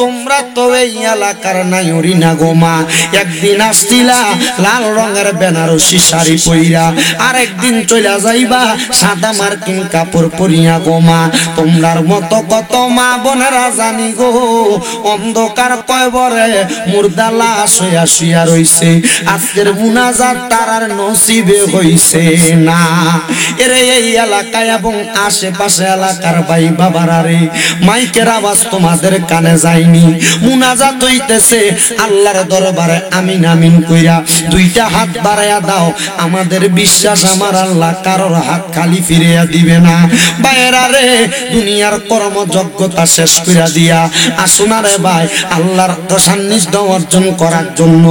Speaker 1: তোমরা তো এই এলাকার নাইরি না গো মা। একদিন আসছিলা লাল রঙের বেনারসি শাড়ি পইরা, আর একদিন চইলা যাইবা সাদা মার্কিন কাপড় পরিয়া গো মা। তোমরার মতো কত মা বোনেরা জানি গো অন্ধকার কয়বরে মুর্দা লাশ হইয়া শুইয়া রইছে। আজকের মুনাজাত তারার নসিবে হইছে না। এরে এই এলাকায় এবং আশেপাশে এলাকার ভাই বাবারা রে, মাইকের আওয়াজ তোমাদের কানে যায়নি, মুনাজাত হইতেছে আল্লাহর দরবারে আমিন আমিন কইরা দুইটা হাত বাড়াইয়া দাও। আমাদের বিশ্বাস আমার আল্লাহ কারোর হাত খালি ফিরিয়া দিবে না। বাইরা রে, দুনিয়ার কর্মযোগ্যতা শেষ কইরা দিয়া আসুন রে ভাই, আল্লাহর সান্নিধ্য অর্জন করার জন্য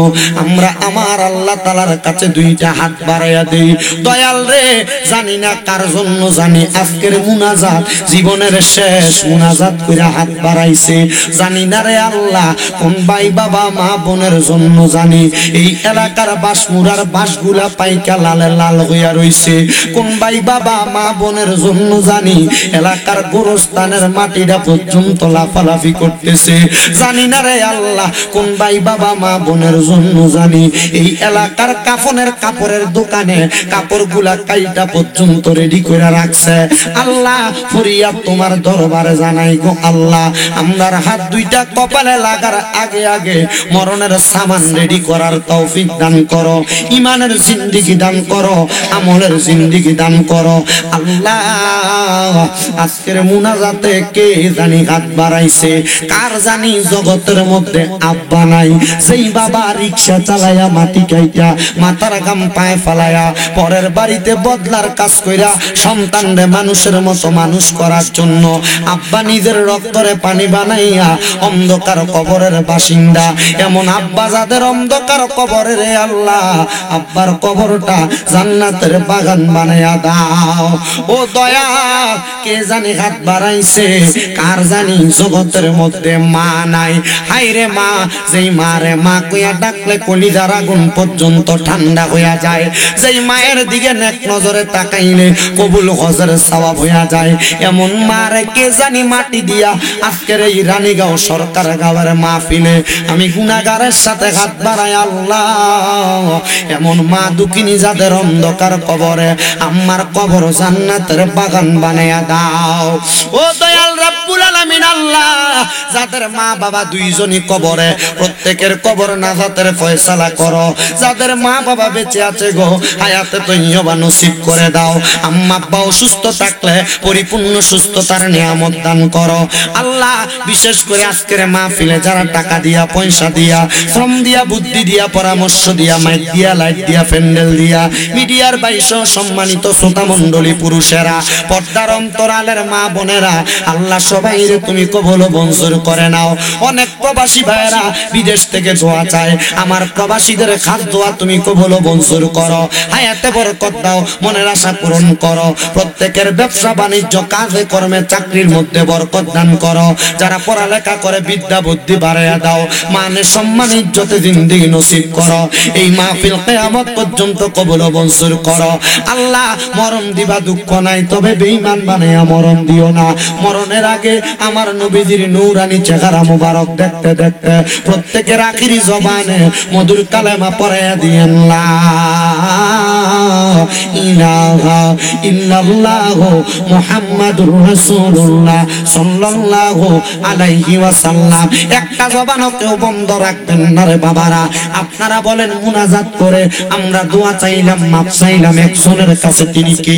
Speaker 1: আমরা আমার আল্লাহ তাআলার কাছে দুইটা হাত বাড়াইয়া দেই। দয়াল রে, জানি না কার জন্য জানি আজকের মুনাজাত জীবনের শেষ মুনাজাত কইরা হাত বাড়াইছে। জানি না রে আল্লাহ কোন ভাই বাবা মা বোনের জন্য জানি এই এলাকার বাসমুরার বাসগুলা পাইকা লালে লাল হইয়া রইছে। কোন ভাই বাবা মা বোনের জন্য জানি এলাকার গোরস্থানের মাটিটা পর্যন্ত লাফালাফি করতেছে। জানি না রে আল্লাহ কোন ভাই বাবা মা বোনের জন্য জানি এই এলাকার কাফনের কাপড়ের দোকানে কাপড়গুলা কাইটা পর্যন্ত রেডি করে রাখছে। আল্লাহ, ফরিয়াদ তোমার দরবারে জানাই গো আল্লাহ, আমরার হাত দুইটা কপালে লাগার আগে আগে মরণের সামান রেডি করার তৌফিক দান করো, ইমানের জিন্দেগি দান করো, আমলের জিন্দেগি দান করো। আল্লাহ, আজকের মুনাজাতে কে জানি হাত বাড়াইছে, কার জানি জগতের মধ্যে আব্বা নাই, সেই বাবা রিকশা চালায়া মাটি কাইটা মাথার গাম পায়ে ফালায়া পরের বাড়িতে বদলার কাজ কইরা সন্তানরে মানুষের মতো মানুষ করার জন্য আব্বা নিজের রক্তরে পানি বানাইয়া অন্ধকার কবরের বাসিন্দা। এমন আব্বা যাদের অন্ধকার কবরে রে আল্লাহ, আব্বার কবরটা জান্নাতের বাগান বানাইয়া দাও। ও দয়া, কে জানি হাত বাড়াইছে, কার জানি জগতের মধ্যে মা নাই। হাইরে মা, যেই মারে মা কইয়া ডাকলে কলিজার আগুন পর্যন্ত ঠান্ডা হইয়া যায়, যেই মায়ের দিকে নেক নজরে তাকাইলে কবুল হজের সওয়াব হইয়া যায়, এমন মারে কে জানি মাটি দিয়া আজকের এই রানীগাঁও সরকার গাঁওয়ের মাহফিলে আমি গুনাহগারের সাথে হাত বাড়াই আল্লাহ, এমন মা দুঃখিনী যাদের অন্ধকার কবরে আম্মার কবর জান্নাতের বাগান বানায়া দাও। ও দয়াল রব্বুল আলামিন আল্লাহ, যাদের মা বাবা দুইজনই কবরে, প্রত্যেকের কবর নাজাতের ফয়সালা করো। যাদের মা বাবা বেঁচে আছে গো, হায়াতে তৈয়বা নসিব করে দাও। আম্মা আব্বা অসুস্থ থাকলে পরিপূর্ণ সুস্থতার নিয়ামত দান করো আল্লাহ। বিশেষ করে আজকের মাহফিলে যারা টাকা দিয়া, পয়সা দিয়া, শ্রম দিয়া, বুদ্ধি দিয়া, পরামর্শ দিয়া, মাইক দিয়া, লাইট দিয়া, প্যান্ডেল দিয়া, মিডিয়ার বাইশ সম্মানিত শ্রোতা মণ্ডলী, পুরুষেরা, পর্দার অন্তরালের মা বোনেরা, আল্লাহ সবাইরে তুমি কবুল মঞ্জুর করে নাও। অনেক প্রবাসী ভাইয়েরা বিদেশ থেকে দোয়া চায়, আমার প্রবাসীদের খাস দোয়া তুমি কবুল মঞ্জুর করো। হায়াতে বরকত দাও, মনের আশা পূরণ করো। প্রত্যেকের ব্যবসা বাণিজ্য, কাজে কর্মে, চাকরির মধ্যে বরকত দান করো। যারা পড়ালেখা করে বিদ্যা বুদ্ধি বাড়াইয়া দাও। মানে সম্মান ইজ্জতে জিন্দেগি নসিব করো। এই মাহফিল কিয়ামত পর্যন্ত কবুল মঞ্জুর করো আল্লাহ। মরণ দিবা দুঃখ নাই, তবে বেঈমান বানাইয়া মরণ দিও না। মরণের আগে আমার নবীজির নূরানি চেহারা মুবারক দেখতে দেখতে প্রত্যেকের আখিরি জবানে মধুর কালেমা পড়াইয়া দিয়েন, লা ইলাহা ইল্লাল্লাহু মুহাম্মাদুর রাসূলুল্লাহ সাল্লাল্লাহু আলাইহি ওয়াসাল্লাম। একটা জবানও কেউ বন্ধ রাখবেন না রে বাবারা। আপনারা বলেন, মুনাজাত করে আমরা দোয়া চাইলাম, মাপ চাইলাম, একজনের কাছে তিনি কে?